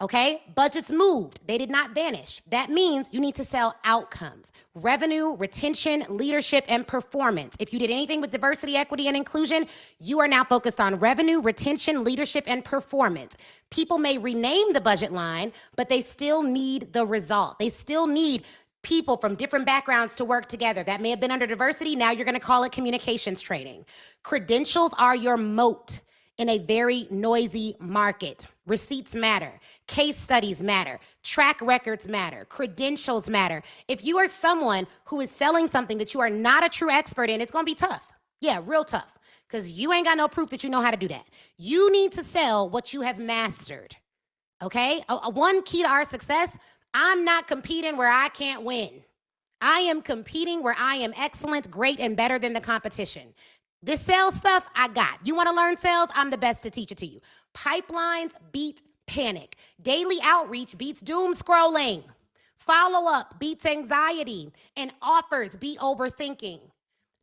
A: Okay, budgets moved. They did not vanish. That means you need to sell outcomes, revenue, retention, leadership, and performance. If you did anything with diversity, equity, and inclusion, you are now focused on revenue, retention, leadership, and performance. People may rename the budget line, but they still need the result. They still need people from different backgrounds to work together. That may have been under diversity. Now you're going to call it communications training. Credentials are your moat in a very noisy market. Receipts matter. Case studies matter. Track records matter. Credentials matter. If you are someone who is selling something that you are not a true expert in, it's going to be tough. Yeah, real tough, because you ain't got no proof that you know how to do that. You need to sell what you have mastered. Okay? One key to our success, I'm not competing where I can't win. I am competing where I am excellent, great, and better than the competition. This sales stuff, I got. You want to learn sales? I'm the best to teach it to you. Pipelines beat panic. Daily outreach beats doom scrolling. Follow-up beats anxiety. And offers beat overthinking.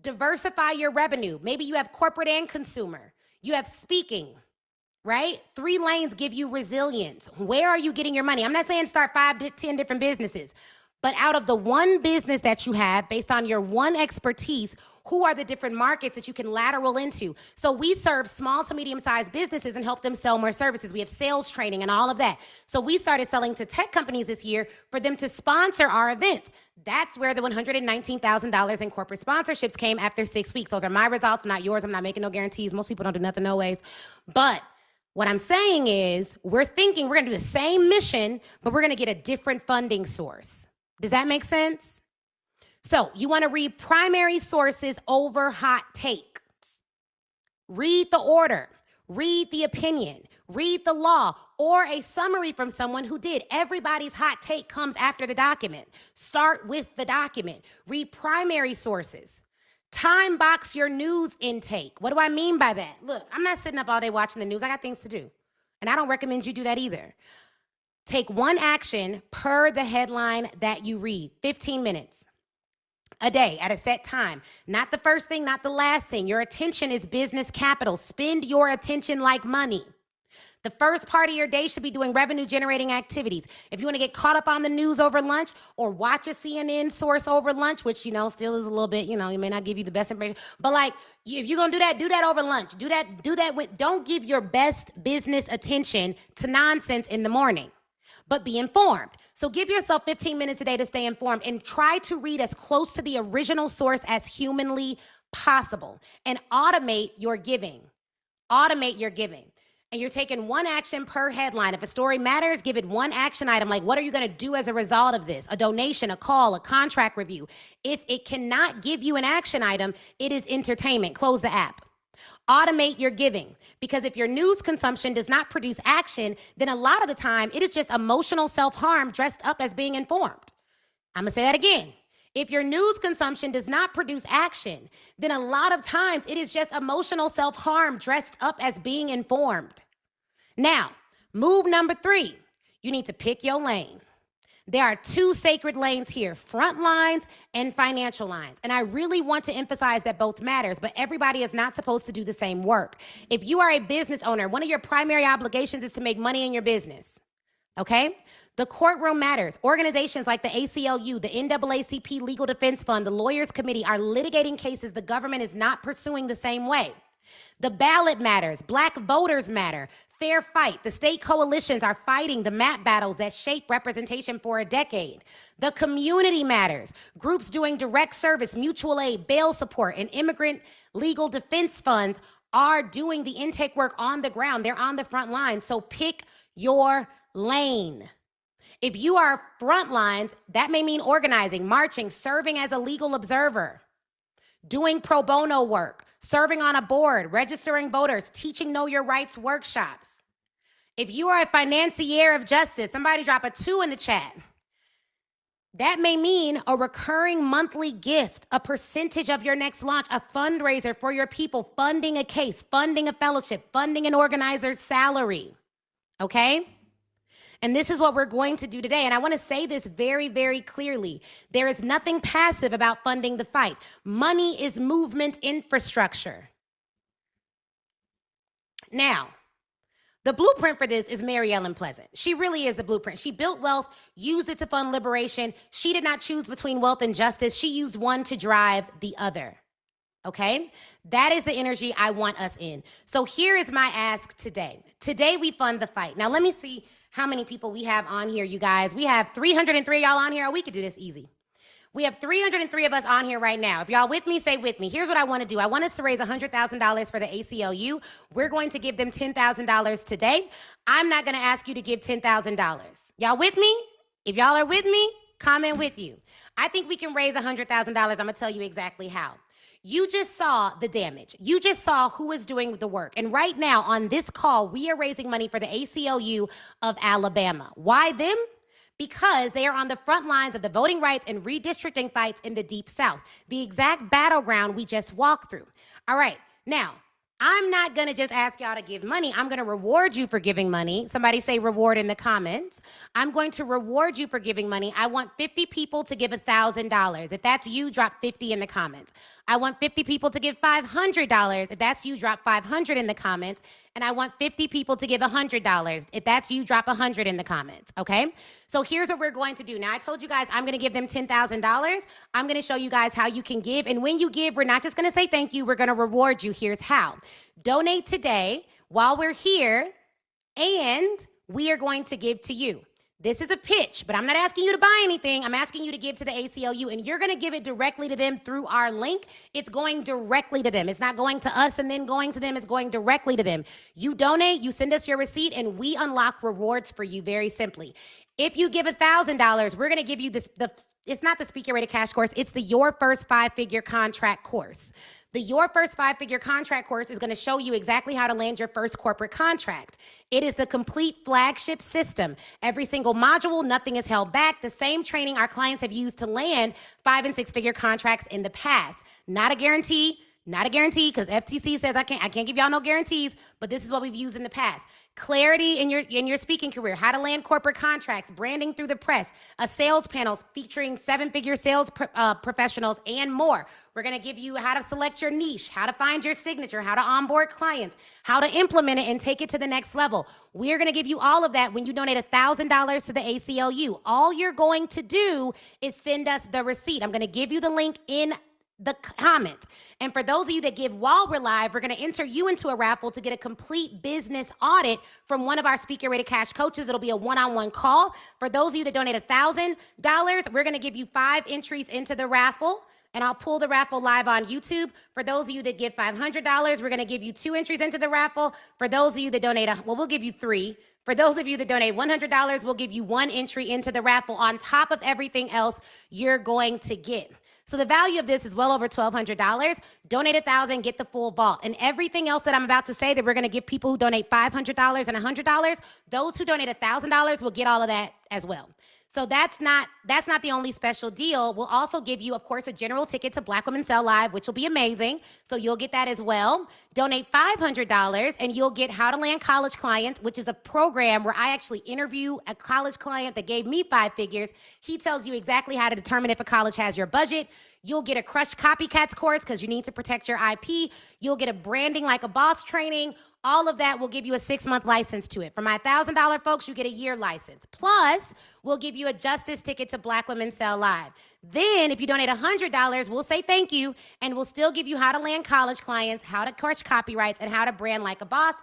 A: Diversify your revenue. Maybe you have corporate and consumer. You have speaking, right? 3 lanes give you resilience. Where are you getting your money? I'm not saying start 5 to 10 different businesses. But out of the one business that you have, based on your one expertise, who are the different markets that you can lateral into? So we serve small to medium-sized businesses and help them sell more services. We have sales training and all of that. So we started selling to tech companies this year for them to sponsor our events. That's where the $119,000 in corporate sponsorships came after 6 weeks. Those are my results, not yours. I'm not making no guarantees. Most people don't do nothing no ways. But what I'm saying is we're thinking we're going to do the same mission, but we're going to get a different funding source. Does that make sense? So you want to read primary sources over hot takes. Read the order, read the opinion, read the law, or a summary from someone who did. Everybody's hot take comes after the document. Start with the document. Read primary sources. Time box your news intake. What do I mean by that? Look, I'm not sitting up all day watching the news. I got things to do. And I don't recommend you do that either. Take one action per the headline that you read. 15 minutes a day at a set time. Not the first thing, not the last thing. Your attention is business capital. Spend your attention like money. The first part of your day should be doing revenue generating activities. If you want to get caught up on the news over lunch or watch a CNN source over lunch, which, still is a little bit, it may not give you the best information, but if you're going to do that over lunch. Don't give your best business attention to nonsense in the morning. But be informed. So give yourself 15 minutes a day to stay informed and try to read as close to the original source as humanly possible and automate your giving. Automate your giving. And you're taking one action per headline. If a story matters, give it one action item. Like, what are you going to do as a result of this? A donation, a call, a contract review. If it cannot give you an action item, it is entertainment. Close the app. Automate your giving, because if your news consumption does not produce action, then a lot of the time it is just emotional self-harm dressed up as being informed. I'm going to say that again. If your news consumption does not produce action, then a lot of times it is just emotional self-harm dressed up as being informed. Now, move number 3, you need to pick your lane. There are 2 sacred lanes here, front lines and financial lines. And I really want to emphasize that both matters, but everybody is not supposed to do the same work. If you are a business owner, one of your primary obligations is to make money in your business, okay? The courtroom matters. Organizations like the ACLU, the NAACP Legal Defense Fund, the Lawyers Committee are litigating cases the government is not pursuing the same way. The ballot matters. Black voters matter. Fair fight. The state coalitions are fighting the map battles that shape representation for a decade. The community matters. Groups doing direct service, mutual aid, bail support, and immigrant legal defense funds are doing the intake work on the ground. They're on the front line. So pick your lane. If you are front lines, that may mean organizing, marching, serving as a legal observer, doing pro bono work, serving on a board, registering voters, teaching Know Your Rights workshops. If you are a financier of justice, somebody drop a 2 in the chat. That may mean a recurring monthly gift, a percentage of your next launch, a fundraiser for your people, funding a case, funding a fellowship, funding an organizer's salary, okay? And this is what we're going to do today. And I want to say this very, very clearly. There is nothing passive about funding the fight. Money is movement infrastructure. Now, the blueprint for this is Mary Ellen Pleasant. She really is the blueprint. She built wealth, used it to fund liberation. She did not choose between wealth and justice. She used one to drive the other. Okay? That is the energy I want us in. So here is my ask today. Today we fund the fight. Now let me see how many people we have on here, you guys. We have 303 y'all on here. Oh, we could do this easy. We have 303 of us on here right now. If y'all with me, say with me. Here's what I want to do. I want us to raise $100,000 for the ACLU. We're going to give them $10,000 today. I'm not going to ask you to give $10,000. Y'all with me? If y'all are with me, comment with you. I think we can raise $100,000. I'm going to tell you exactly how. You just saw the damage. You just saw who is doing the work. And right now on this call, we are raising money for the ACLU of Alabama. Why them? Because they are on the front lines of the voting rights and redistricting fights in the Deep South, the exact battleground we just walked through. All right, now, I'm not going to just ask y'all to give money. I'm going to reward you for giving money. Somebody say reward in the comments. I'm going to reward you for giving money. I want 50 people to give $1,000. If that's you, drop 50 in the comments. I want 50 people to give $500. If that's you, drop 500 in the comments. And I want 50 people to give $100. If that's you, drop 100 in the comments, okay? So here's what we're going to do. Now, I told you guys I'm going to give them $10,000. I'm going to show you guys how you can give. And when you give, we're not just going to say thank you. We're going to reward you. Here's how. Donate today while we're here, and we are going to give to you. This is a pitch, but I'm not asking you to buy anything. I'm asking you to give to the ACLU, and you're going to give it directly to them through our link. It's going directly to them. It's not going to us and then going to them. It's going directly to them. You donate, you send us your receipt, and we unlock rewards for you very simply. If you give $1,000, we're going to give you this. It's not the Speaker Rated Cash course. It's the Your First Five-Figure Contract course. The Your First Five-Figure Contract course is going to show you exactly how to land your first corporate contract. It is the complete flagship system. Every single module, nothing is held back. The same training our clients have used to land 5- and 6-figure contracts in the past. Not a guarantee, because FTC says I can't give y'all no guarantees, but this is what we've used in the past. Clarity in your speaking career, how to land corporate contracts, branding through the press, a sales panel featuring 7-figure sales professionals, and more. We're going to give you how to select your niche, how to find your signature, how to onboard clients, how to implement it and take it to the next level. We're going to give you all of that when you donate $1,000 to the ACLU. All you're going to do is send us the receipt. I'm going to give you the link in the comment. And for those of you that give while we're live, we're going to enter you into a raffle to get a complete business audit from one of our Speaker Rated Cash coaches. It'll be a one-on-one call. For those of you that donate $1,000, we're going to give you 5 entries into the raffle. And I'll pull the raffle live on YouTube. For those of you that give $500, we're going to give you 2 entries into the raffle. For those of you that donate, we'll give you 3. For those of you that donate $100, we'll give you 1 entry into the raffle on top of everything else you're going to get. So the value of this is well over $1,200. Donate $1,000, get the full vault. And everything else that I'm about to say that we're going to give people who donate $500 and $100, those who donate $1,000 will get all of that as well. So that's not the only special deal. We'll also give you, of course, a general ticket to Black Women Sell Live, which will be amazing. So you'll get that as well. Donate $500 and you'll get How to Land College Clients, which is a program where I actually interview a college client that gave me 5 figures. He tells you exactly how to determine if a college has your budget. You'll get a Crush Copycats course because you need to protect your IP. You'll get a Branding Like a Boss training. All of that will give you a 6-month license to it. For my $1,000 folks, you get a year license. Plus, we'll give you a Justice ticket to Black Women Sell Live. Then, if you donate $100, we'll say thank you, and we'll still give you How to Land College Clients, How to Crush Copyrights, and How to Brand Like a Boss.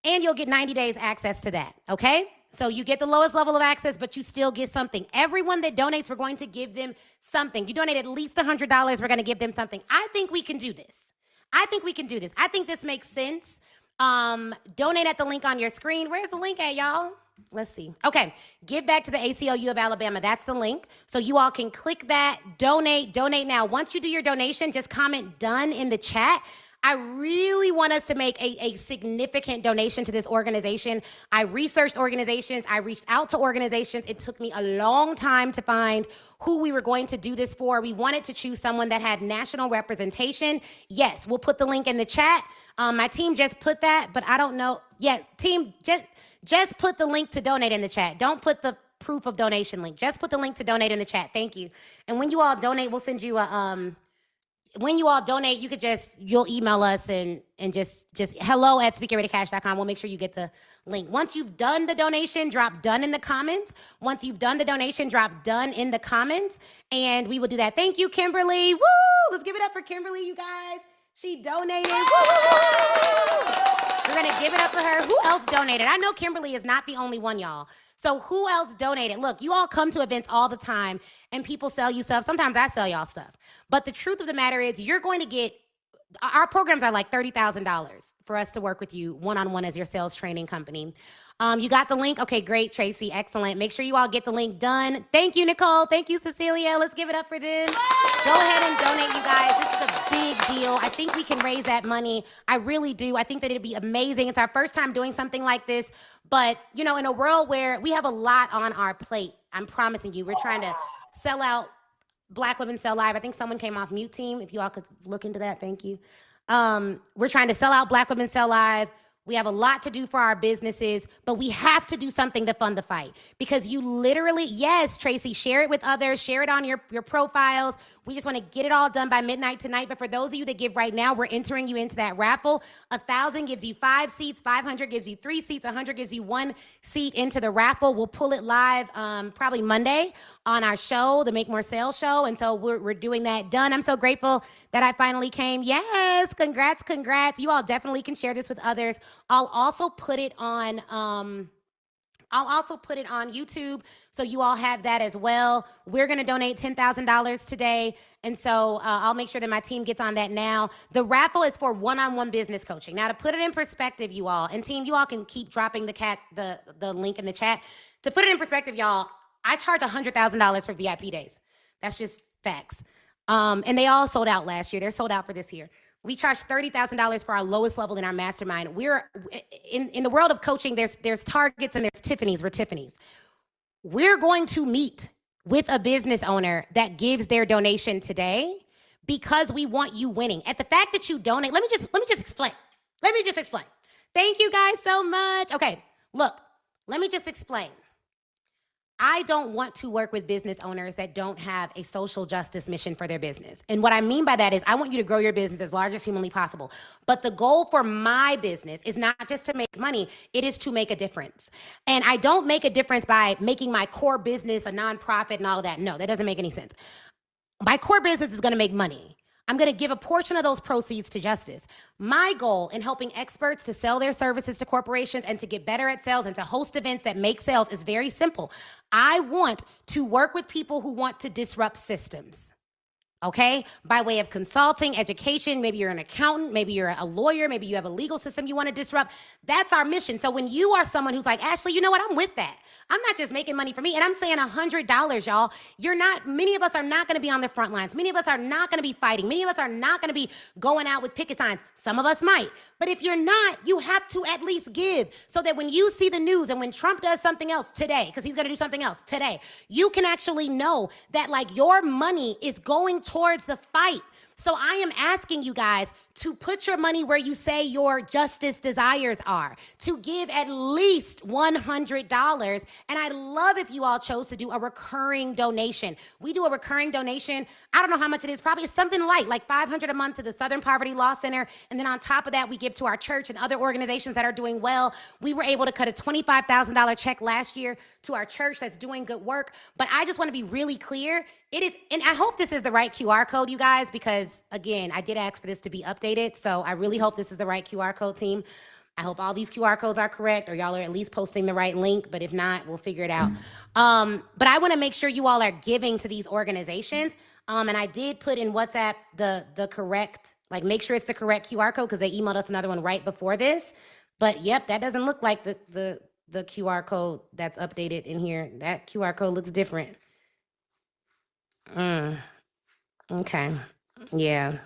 A: And you'll get 90 days access to that, okay? So you get the lowest level of access, but you still get something. Everyone that donates, we're going to give them something. You donate at least $100, we're going to give them something. I think we can do this. I think this makes sense. Donate at the link on your screen. Where's the link at, y'all? Let's see. Okay, give back to the ACLU of Alabama. That's the link. So you all can click that, donate now. Once you do your donation, just comment done in the chat. I really want us to make a significant donation to this organization. I researched organizations. I reached out to organizations. It took me a long time to find who we were going to do this for. We wanted to choose someone that had national representation. Yes, we'll put the link in the chat. My team just put that, but I don't know. Yeah, team, just put the link to donate in the chat. Don't put the proof of donation link. Just put the link to donate in the chat. Thank you. And when you all donate, we'll send you a when you all donate, you'll email us and just hello@speakerratecash.com. We'll make sure you get the link. Once you've done the donation, drop done in the comments. And we will do that. Thank you, Kimberly. Woo! Let's give it up for Kimberly, you guys. She donated. Woo! We're going to give it up for her. Who else donated? I know Kimberly is not the only one, y'all. So who else donated? Look, you all come to events all the time and people sell you stuff. Sometimes I sell y'all stuff. But the truth of the matter is you're going to get, our programs are like $30,000 for us to work with you one-on-one as your sales training company. You got the link? Okay, great, Tracy. Excellent. Make sure you all get the link done. Thank you, Nicole. Thank you, Cecilia. Let's give it up for them. Go ahead and donate, you guys. This is a big deal. I think we can raise that money. I really do. I think that it'd be amazing. It's our first time doing something like this. But, you know, in a world where we have a lot on our plate, I'm promising you, we're trying to sell out Black Women Sell Live. I think someone came off mute, team. If you all could look into that, thank you. We're trying to sell out Black Women Sell Live. We have a lot to do for our businesses, but we have to do something to fund the fight because you literally, yes, Tracy, share it with others, share it on your profiles. We just want to get it all done by midnight tonight. But for those of you that give right now, we're entering you into that raffle. 1,000 gives you 5 seats, 500 gives you 3 seats, 100 gives you 1 seat into the raffle. We'll pull it live probably Monday on our show, the Make More Sales show. And so we're doing that done. I'm so grateful that I finally came. Yes, congrats. You all definitely can share this with others. I'll also put it on YouTube, so you all have that as well. We're going to donate $10,000 today, and so I'll make sure that my team gets on that now. The raffle is for one-on-one business coaching. Now, to put it in perspective, you all, and team, you all can keep dropping the link in the chat. To put it in perspective, y'all, I charge $100,000 for VIP days. That's just facts. And they all sold out last year. They're sold out for this year. We charge $30,000 for our lowest level in our mastermind. We're in the world of coaching, there's Targets and there's Tiffany's. We're Tiffany's. We're going to meet with a business owner that gives their donation today because we want you winning. At the fact that you donate, let me just explain. Thank you guys so much. Okay, look, let me just explain. I don't want to work with business owners that don't have a social justice mission for their business. And what I mean by that is I want you to grow your business as large as humanly possible. But the goal for my business is not just to make money, it is to make a difference. And I don't make a difference by making my core business a nonprofit and all of that. No, that doesn't make any sense. My core business is going to make money. I'm going to give a portion of those proceeds to justice. My goal in helping experts to sell their services to corporations and to get better at sales and to host events that make sales is very simple. I want to work with people who want to disrupt systems. Okay, by way of consulting, education, maybe you're an accountant, maybe you're a lawyer, maybe you have a legal system you want to disrupt. That's our mission. So when you are someone who's like, Ashley, you know what, I'm with that. I'm not just making money for me. And I'm saying $100, y'all. Many of us are not going to be on the front lines. Many of us are not going to be fighting. Many of us are not going to be going out with picket signs. Some of us might. But if you're not, you have to at least give so that when you see the news and when Trump does something else today, because he's going to do something else today, you can actually know that like your money is going towards the fight. So I am asking you guys to put your money where you say your justice desires are, to give at least $100. And I'd love if you all chose to do a recurring donation. We do a recurring donation. I don't know how much it is. Probably something like $500 a month to the Southern Poverty Law Center. And then on top of that, we give to our church and other organizations that are doing well. We were able to cut a $25,000 check last year to our church that's doing good work. But I just want to be really clear. It is, and I hope this is the right QR code, you guys, because again, I did ask for this to be updated. So I really hope this is the right QR code, team. I hope all these QR codes are correct or y'all are at least posting the right link. But if not, we'll figure it out. But I want to make sure you all are giving to these organizations. And I did put in WhatsApp the correct, like make sure it's the correct QR code because they emailed us another one right before this. But yep, that doesn't look like the QR code that's updated in here. That QR code looks different. Okay. Yeah.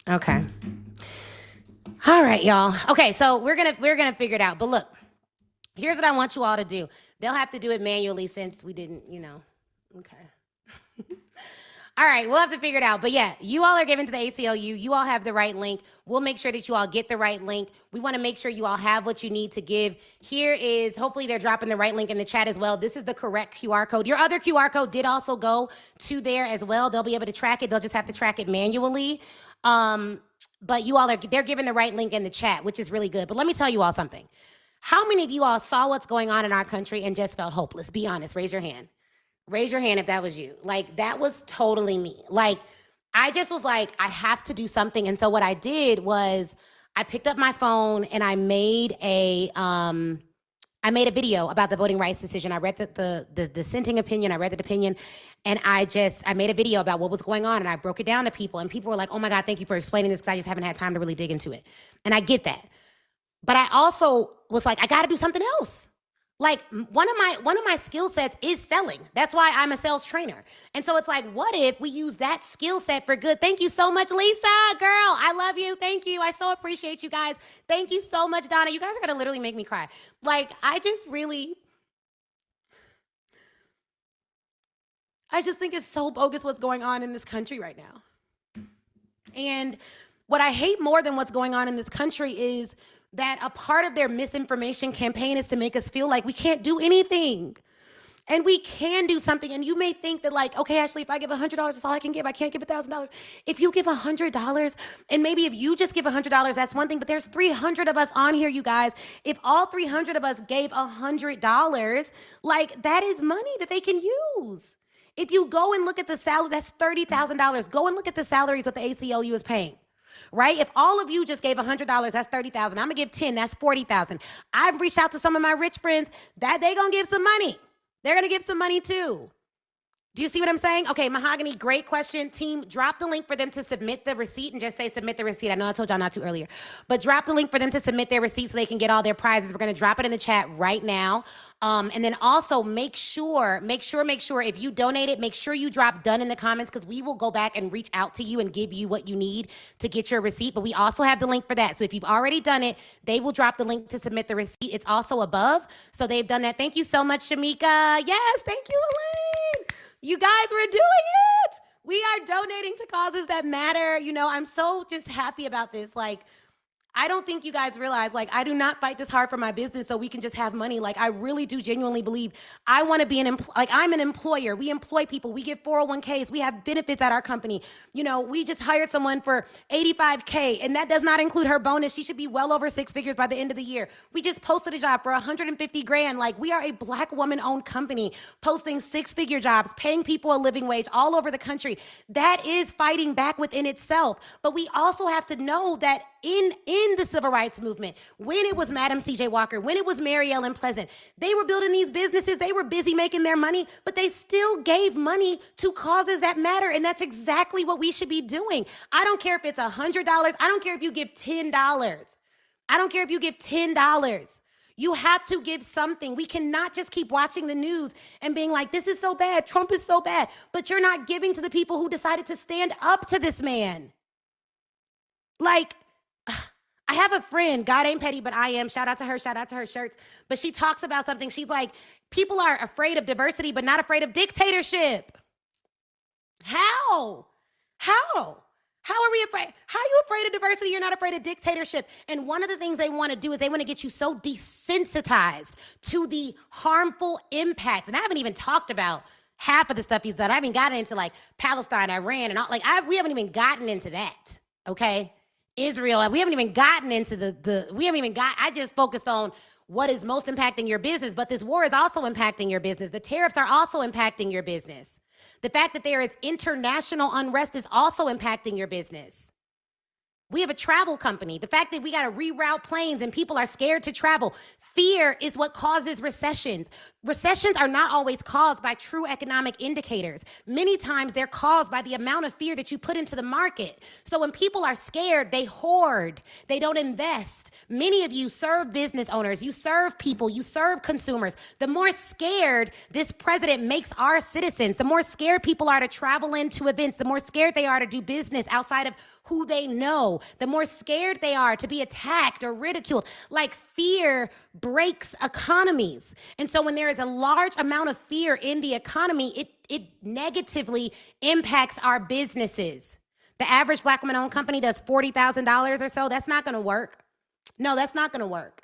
A: Okay. All right, y'all. Okay, so we're gonna figure it out. But look, here's what I want you all to do. They'll have to do it manually since we didn't, Okay. All right, we'll have to figure it out. But yeah, you all are given to the ACLU. You all have the right link. We'll make sure that you all get the right link. We want to make sure you all have what you need to give. Here is, hopefully they're dropping the right link in the chat as well. This is the correct QR code. Your other QR code did also go to there as well. They'll be able to track it. They'll just have to track it manually. But you all they're giving the right link in the chat, which is really good. But let me tell you all something. How many of you all saw what's going on in our country and just felt hopeless? Be honest, raise your hand. Raise your hand if that was you. Like, that was totally me. Like, I just was like, I have to do something. And so what I did was I picked up my phone and I made a video about the voting rights decision. I read the dissenting opinion. I read the opinion. And I made a video about what was going on. And I broke it down to people. And people were like, oh my God, thank you for explaining this because I just haven't had time to really dig into it. And I get that. But I also was like, I got to do something else. Like one of my skill sets is selling. That's why I'm a sales trainer. And so it's like, what if we use that skill set for good? Thank you so much, Lisa. Girl, I love you. Thank you. I so appreciate you guys. Thank you so much, Donna. You guys are gonna literally make me cry. Like, I just think it's so bogus what's going on in this country right now. And what I hate more than what's going on in this country is that a part of their misinformation campaign is to make us feel like we can't do anything. And we can do something. And you may think that, like, okay, Ashley, if I give $100, that's all I can give. I can't give $1,000. If you give $100, and maybe if you just give $100, that's one thing. But there's 300 of us on here, you guys. If all 300 of us gave $100, like, that is money that they can use. If you go and look at the salary, that's $30,000. Go and look at the salaries what the ACLU is paying. Right? If all of you just gave $100, that's $30,000. I'm gonna give 10, that's $40,000. I've reached out to some of my rich friends that they gonna give some money. They're gonna give some money too. Do you see what I'm saying? Okay, Mahogany, great question. Team, drop the link for them to submit the receipt and just say submit the receipt. I know I told y'all not to earlier, but drop the link for them to submit their receipt so they can get all their prizes. We're gonna drop it in the chat right now. And then also make sure, if you donate it, make sure you drop done in the comments, because we will go back and reach out to you and give you what you need to get your receipt. But we also have the link for that. So if you've already done it, they will drop the link to submit the receipt. It's also above. So they've done that. Thank you so much, Shamika. Yes, thank you, Elaine. You guys, we're doing it. We are donating to causes that matter. You know, I'm so just happy about this. Like, I don't think you guys realize, like, I do not fight this hard for my business so we can just have money. Like, I really do genuinely believe I want to be I'm an employer. We employ people. We give 401ks. We have benefits at our company. You know, we just hired someone for $85K, and that does not include her bonus. She should be well over 6 figures by the end of the year. We just posted a job for $150,000. Like, we are a Black woman-owned company posting 6-figure jobs, paying people a living wage all over the country. That is fighting back within itself. But we also have to know that in the civil rights movement, when it was Madam C.J. Walker, when it was Mary Ellen Pleasant, they were building these businesses, they were busy making their money, but they still gave money to causes that matter, and that's exactly what we should be doing. I don't care if it's $100, I don't care if you give $10. I don't care if you give $10. You have to give something. We cannot just keep watching the news and being like, this is so bad, Trump is so bad, but you're not giving to the people who decided to stand up to this man. Like, I have a friend, God ain't petty, but I am. Shout out to her shirts. But she talks about something. She's like, people are afraid of diversity, but not afraid of dictatorship. How? How are we afraid? How are you afraid of diversity? You're not afraid of dictatorship. And one of the things they want to do is they want to get you so desensitized to the harmful impacts. And I haven't even talked about half of the stuff he's done. I haven't gotten into, like, Palestine, Iran, and all. Like, we haven't even gotten into that, okay? Israel, we haven't even gotten into I just focused on what is most impacting your business, but this war is also impacting your business. The tariffs are also impacting your business. The fact that there is international unrest is also impacting your business. We have a travel company. The fact that we got to reroute planes and people are scared to travel. Fear is what causes recessions. Recessions are not always caused by true economic indicators. Many times they're caused by the amount of fear that you put into the market. So when people are scared, they hoard. They don't invest. Many of you serve business owners. You serve people. You serve consumers. The more scared this president makes our citizens, the more scared people are to travel into events, the more scared they are to do business outside of who they know, the more scared they are to be attacked or ridiculed. Like, fear breaks economies. And so when there is a large amount of fear in the economy, it negatively impacts our businesses. The average Black woman-owned company does $40,000 or so. That's not going to work. No, that's not going to work.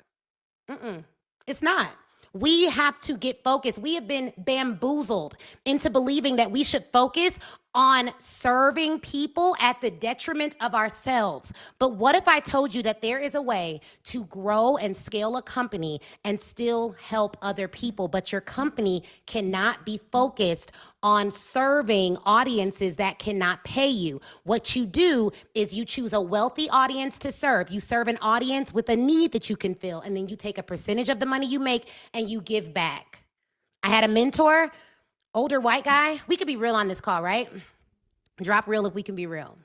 A: It's not. We have to get focused. We have been bamboozled into believing that we should focus on serving people at the detriment of ourselves. But what if I told you that there is a way to grow and scale a company and still help other people, but your company cannot be focused on serving audiences that cannot pay you? What you do is you choose a wealthy audience to serve. You serve an audience with a need that you can fill, and then you take a percentage of the money you make and you give back. I had a mentor, older white guy. We could be real on this call, right? Drop real if we can be real.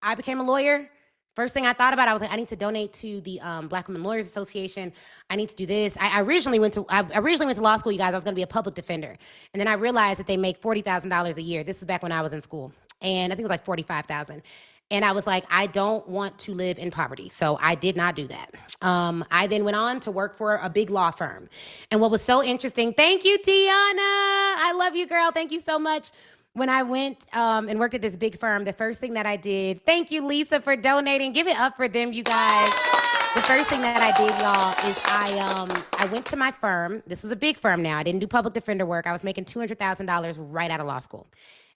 A: I became a lawyer First thing I thought about, I was like, I need to donate to the Black Women Lawyers Association. I need to do this. I originally went to law school, you guys. I was going to be a public defender. And then I realized that they make $40,000 a year. This is back when I was in school. And I think it was like $45,000. And I was like, I don't want to live in poverty. So I did not do that. I then went on to work for a big law firm. And what was so interesting, thank you, Tiana. I love you, girl. Thank you so much. When I went and worked at this big firm, the first thing that I did, thank you, Lisa, for donating. Give it up for them, you guys. The first thing that I did, y'all, is I went to my firm. This was a big firm now. I didn't do public defender work. I was making $200,000 right out of law school.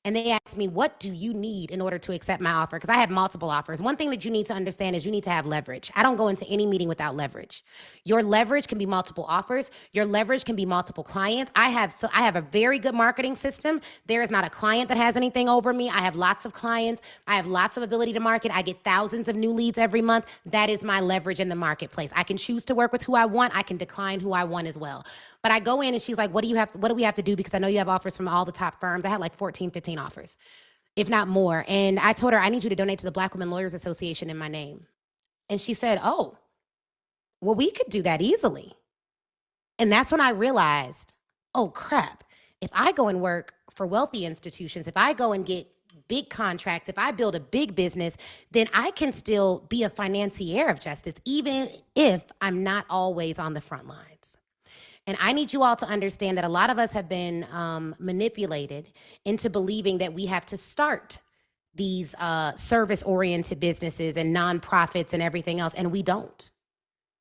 A: And they asked me, what do you need in order to accept my offer? Because I had multiple offers. One thing that you need to understand is you need to have leverage. I don't go into any meeting without leverage. Your leverage can be multiple offers. Your leverage can be multiple clients. I have a very good marketing system. There is not a client that has anything over me. I have lots of clients. I have lots of ability to market. I get thousands of new leads every month. That is my leverage in the marketplace. I can choose to work with who I want. I can decline who I want as well. But I go in and she's like, what do we have to do? Because I know you have offers from all the top firms. I had like 14, 15 offers, if not more. And I told her, I need you to donate to the Black Women Lawyers Association in my name. And she said, oh, well, we could do that easily. And that's when I realized, oh, crap. If I go and work for wealthy institutions, if I go and get big contracts, if I build a big business, then I can still be a financier of justice, even if I'm not always on the front lines. And I need you all to understand that a lot of us have been manipulated into believing that we have to start these service-oriented businesses and nonprofits and everything else, and we don't.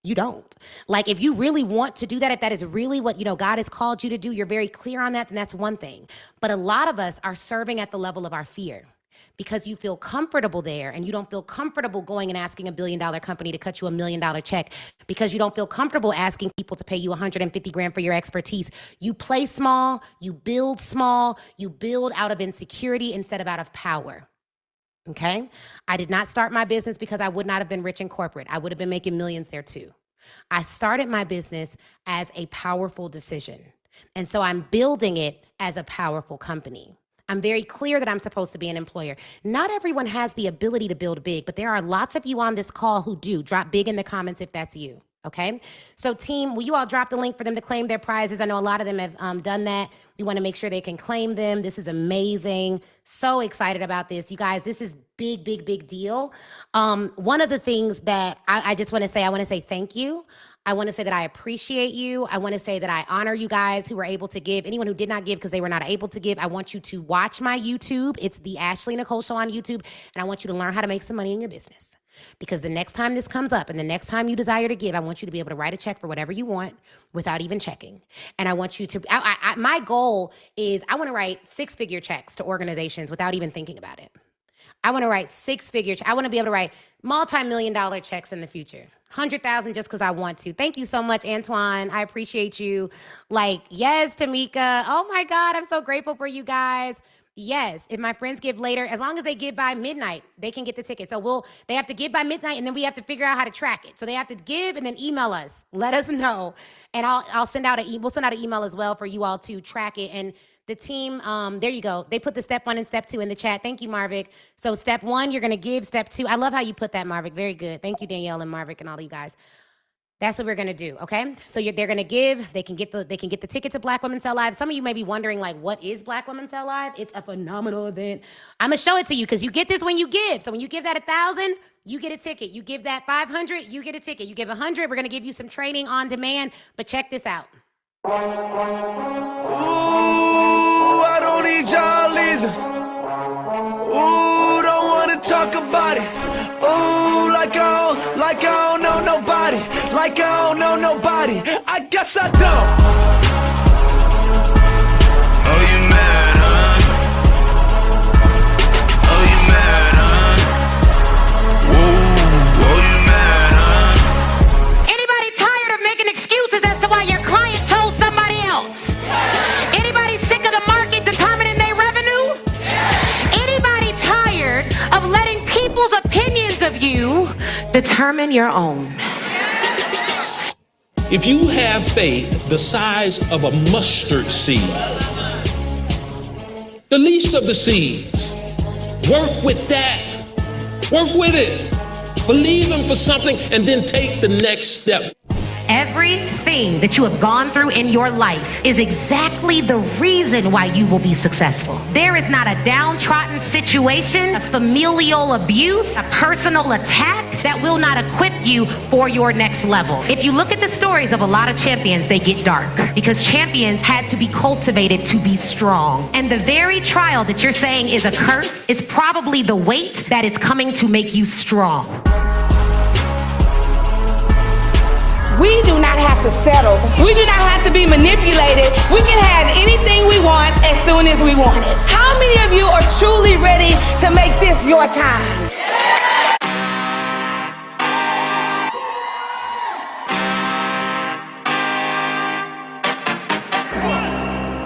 A: You don't. Like, if you really want to do that, if that is really what, God has called you to do, you're very clear on that, then that's one thing. But a lot of us are serving at the level of our fear, because you feel comfortable there and you don't feel comfortable going and asking a $1 billion company to cut you $1 million check, because you don't feel comfortable asking people to pay you $150,000 for your expertise. You play small, you build small, you build out of insecurity instead of out of power. Okay? I did not start my business because I would not have been rich in corporate. I would have been making millions there too. I started my business as a powerful decision. And so I'm building it as a powerful company. I'm very clear that I'm supposed to be an employer. Not everyone has the ability to build big, but there are lots of you on this call who do. Drop big in the comments if that's you, okay? So team, will you all drop the link for them to claim their prizes? I know a lot of them have done that. We want to make sure they can claim them. This is amazing. So excited about this. You guys, this is big, big, big deal. One of the things that I just want to say thank you. I want to say that I appreciate you. I want to say that I honor you guys who were able to give. Anyone who did not give because they were not able to give, I want you to watch my YouTube. It's the Ashley Nicole Show on YouTube. And I want you to learn how to make some money in your business. Because the next time this comes up and the next time you desire to give, I want you to be able to write a check for whatever you want without even checking. And I want you to, my goal is I want to write six-figure checks to organizations without even thinking about it. I want to write I want to be able to write multi-million-dollar checks in the future. 100,000 just because I want to. Thank you so much, Antoine. I appreciate you. Like, yes, Tamika. Oh my God, I'm so grateful for you guys. Yes, if my friends give later, as long as they give by midnight, they can get the ticket. So they have to give by midnight, and then we have to figure out how to track it. So they have to give and then email us. Let us know, and we'll send out an email as well for you all to track it. And the team, there you go. They put the step 1 and step 2 in the chat. Thank you, Marvick. So step 1, you're gonna give. Step 2, I love how you put that, Marvick. Very good. Thank you, Danielle and Marvick and all of you guys. That's what we're gonna do, okay? So they're gonna give. They can get the ticket to Black Women Sell Live. Some of you may be wondering, like, what is Black Women Sell Live? It's a phenomenal event. I'm gonna show it to you because you get this when you give. So when you give that 1,000, you get a ticket. You give that 500, you get a ticket. You give 100, we're gonna give you some training on demand. But check this out.
B: Ooh, I don't need y'all either. Ooh, don't wanna talk about it. Ooh, like I don't know nobody. Like I don't know nobody. I guess I don't. Oh, you mad, huh? Oh, you mad, huh? Whoa, oh, you mad, huh?
A: Anybody tired of making excuses as to why your client chose somebody else? Anybody sick of the market determining their revenue? Anybody tired of letting people's opinions of you determine your own?
C: If you have faith the size of a mustard seed, the least of the seeds, work with that. Work with it. Believe him for something and then take the next step.
A: Everything that you have gone through in your life is exactly the reason why you will be successful. There is not a downtrodden situation, a familial abuse, a personal attack that will not equip you for your next level. If you look at the stories of a lot of champions, they get dark because champions had to be cultivated to be strong. And the very trial that you're saying is a curse is probably the weight that is coming to make you strong.
D: We do not have to settle. We do not have to be manipulated. We can have anything we want as soon as we want it. How many of you are truly ready to make this your time?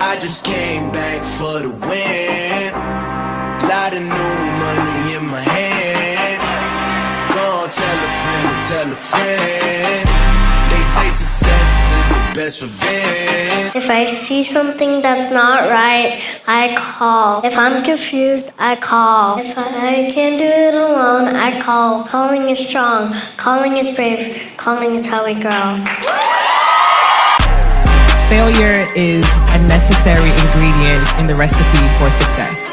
B: I just came back for the win. Lot of new money in my hand. Go on, tell a friend to tell a friend. They say success is the best revenge.
E: If I see something that's not right, I call. If I'm confused, I call. If I can't do it alone, I call. Calling is strong. Calling is brave. Calling is how we grow.
F: Failure is a necessary ingredient in the recipe for success.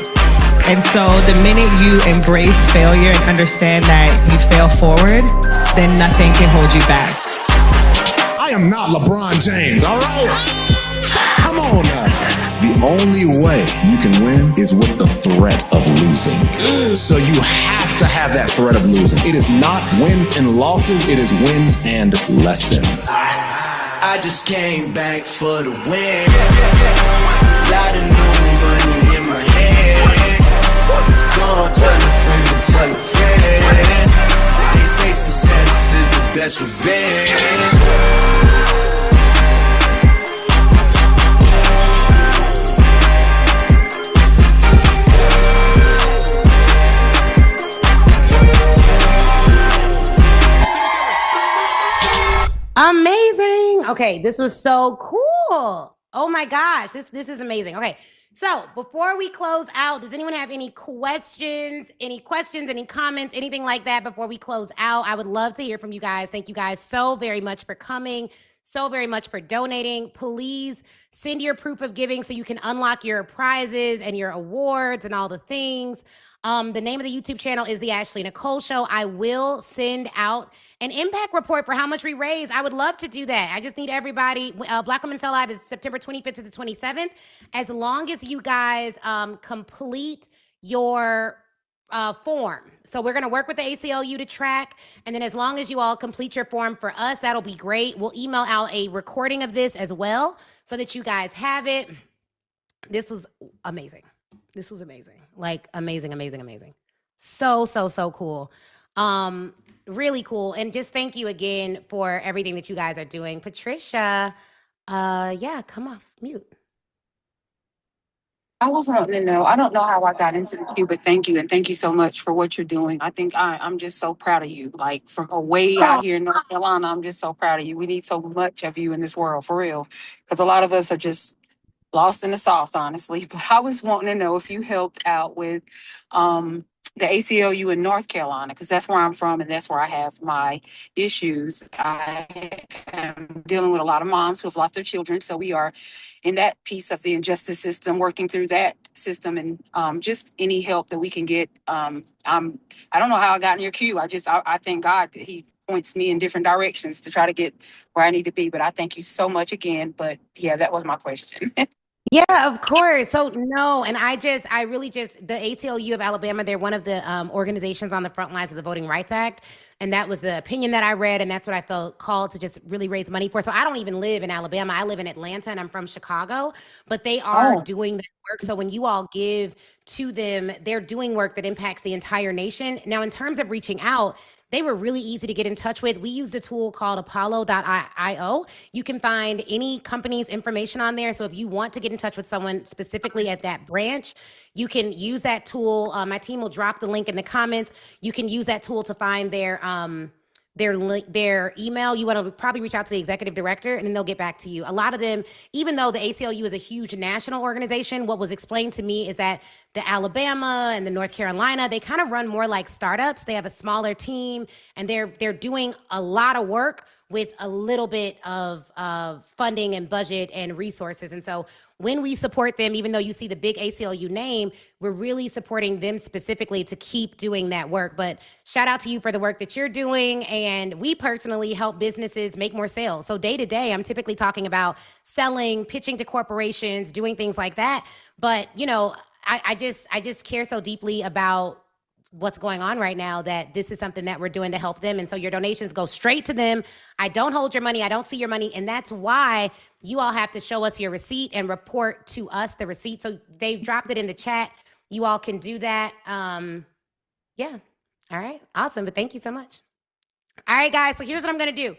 F: And so the minute you embrace failure and understand that you fail forward, then nothing can hold you back.
G: I am not LeBron James, all right? Come on now. The only way you can win is with the threat of losing. So you have to have that threat of losing. It is not wins and losses, it is wins and lessons.
B: I just came back for the win. Lot of new money in my hand. Go on, tell a friend to tell a friend. They say success is the best revenge.
A: Amazing. Okay, this was so cool. Oh my gosh, this is amazing. Okay, so before we close out, does anyone have any questions, any comments, anything like that before we close out? I would love to hear from you guys. Thank you guys so very much for coming, so very much for donating. Please send your proof of giving so you can unlock your prizes and your awards and all the things. The name of the YouTube channel is The Ashley Nicole Show. I will send out an impact report for how much we raised. I would love to do that. I just need everybody. Black Women Tell Live is September 25th to the 27th. As long as you guys complete your form. So we're going to work with the ACLU to track. And then as long as you all complete your form for us, that'll be great. We'll email out a recording of this as well so that you guys have it. This was amazing. This was amazing. Like amazing. So cool. Really cool. And just thank you again for everything that you guys are doing. Patricia, yeah, come off mute.
H: I was wanting to know, I don't know how I got into the queue, but thank you. And thank you so much for what you're doing. I think I'm just so proud of you. Like from away out here in North Carolina, I'm just so proud of you. We need so much of you in this world, for real. Because a lot of us are just lost in the sauce, honestly. But I was wanting to know if you helped out with the ACLU in North Carolina, because that's where I'm from and that's where I have my issues. I am dealing with a lot of moms who have lost their children. So we are in that piece of the injustice system, working through that system, and just any help that we can get. I don't know how I got in your queue. I thank God that He points me in different directions to try to get where I need to be. But I thank you so much again. But yeah, that was my question.
A: Yeah, of course. So no, and I really just, the ACLU of Alabama, they're one of the organizations on the front lines of the Voting Rights Act. And that was the opinion that I read. And that's what I felt called to just really raise money for. So I don't even live in Alabama. I live in Atlanta and I'm from Chicago, but they are doing that work. So when you all give to them, they're doing work that impacts the entire nation. Now, in terms of reaching out, they were really easy to get in touch with. We used a tool called Apollo.io. You can find any company's information on there. So if you want to get in touch with someone specifically at that branch, you can use that tool. My team will drop the link in the comments. You can use that tool to find their their email, you want to probably reach out to the executive director and then they'll get back to you. A lot of them, even though the ACLU is a huge national organization, what was explained to me is that the Alabama and the North Carolina, they kind of run more like startups. They have a smaller team and they're doing a lot of work with a little bit of funding and budget and resources. And so when we support them, even though you see the big ACLU name, we're really supporting them specifically to keep doing that work. But shout out to you for the work that you're doing. And we personally help businesses make more sales. So day to day, I'm typically talking about selling, pitching to corporations, doing things like that. But, you know, I just care so deeply about what's going on right now that this is something that we're doing to help them. And so your donations go straight to them. I don't hold your money. I don't see your money. And that's why you all have to show us your receipt and report to us the receipt. So they've dropped it in the chat. You all can do that. Yeah. All right. Awesome. But thank you so much. All right, guys. So here's what I'm going to do.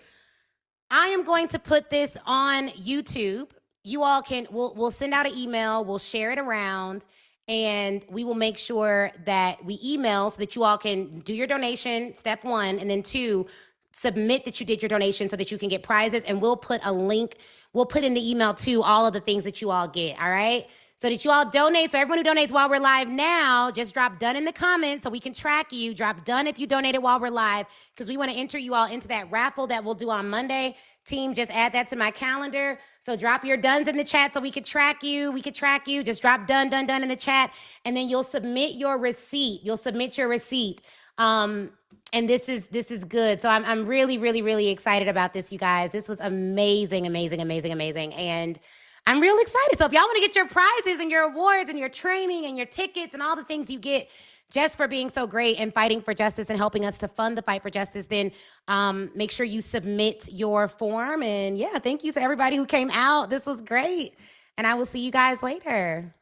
A: I am going to put this on YouTube. You all can, we'll send out an email. We'll share it around. And we will make sure that we email so that you all can do your donation, step 1, and then 2, submit that you did your donation so that you can get prizes. And we'll put a link, we'll put in the email too, all of the things that you all get, all right? So that you all donate. So everyone who donates while we're live now, just drop done in the comments so we can track you. Drop done if you donated while we're live because we want to enter you all into that raffle that we'll do on Monday. Team, just add that to my calendar. So drop your dones in the chat so we could track you. We could track you. Just drop done in the chat. And then you'll submit your receipt. You'll submit your receipt. And this is good. So I'm really, really, really excited about this, you guys. This was amazing, amazing, amazing, amazing. And I'm real excited. So if y'all want to get your prizes and your awards and your training and your tickets and all the things you get just for being so great and fighting for justice and helping us to fund the fight for justice, then make sure you submit your form. And yeah, thank you to everybody who came out. This was great. And I will see you guys later.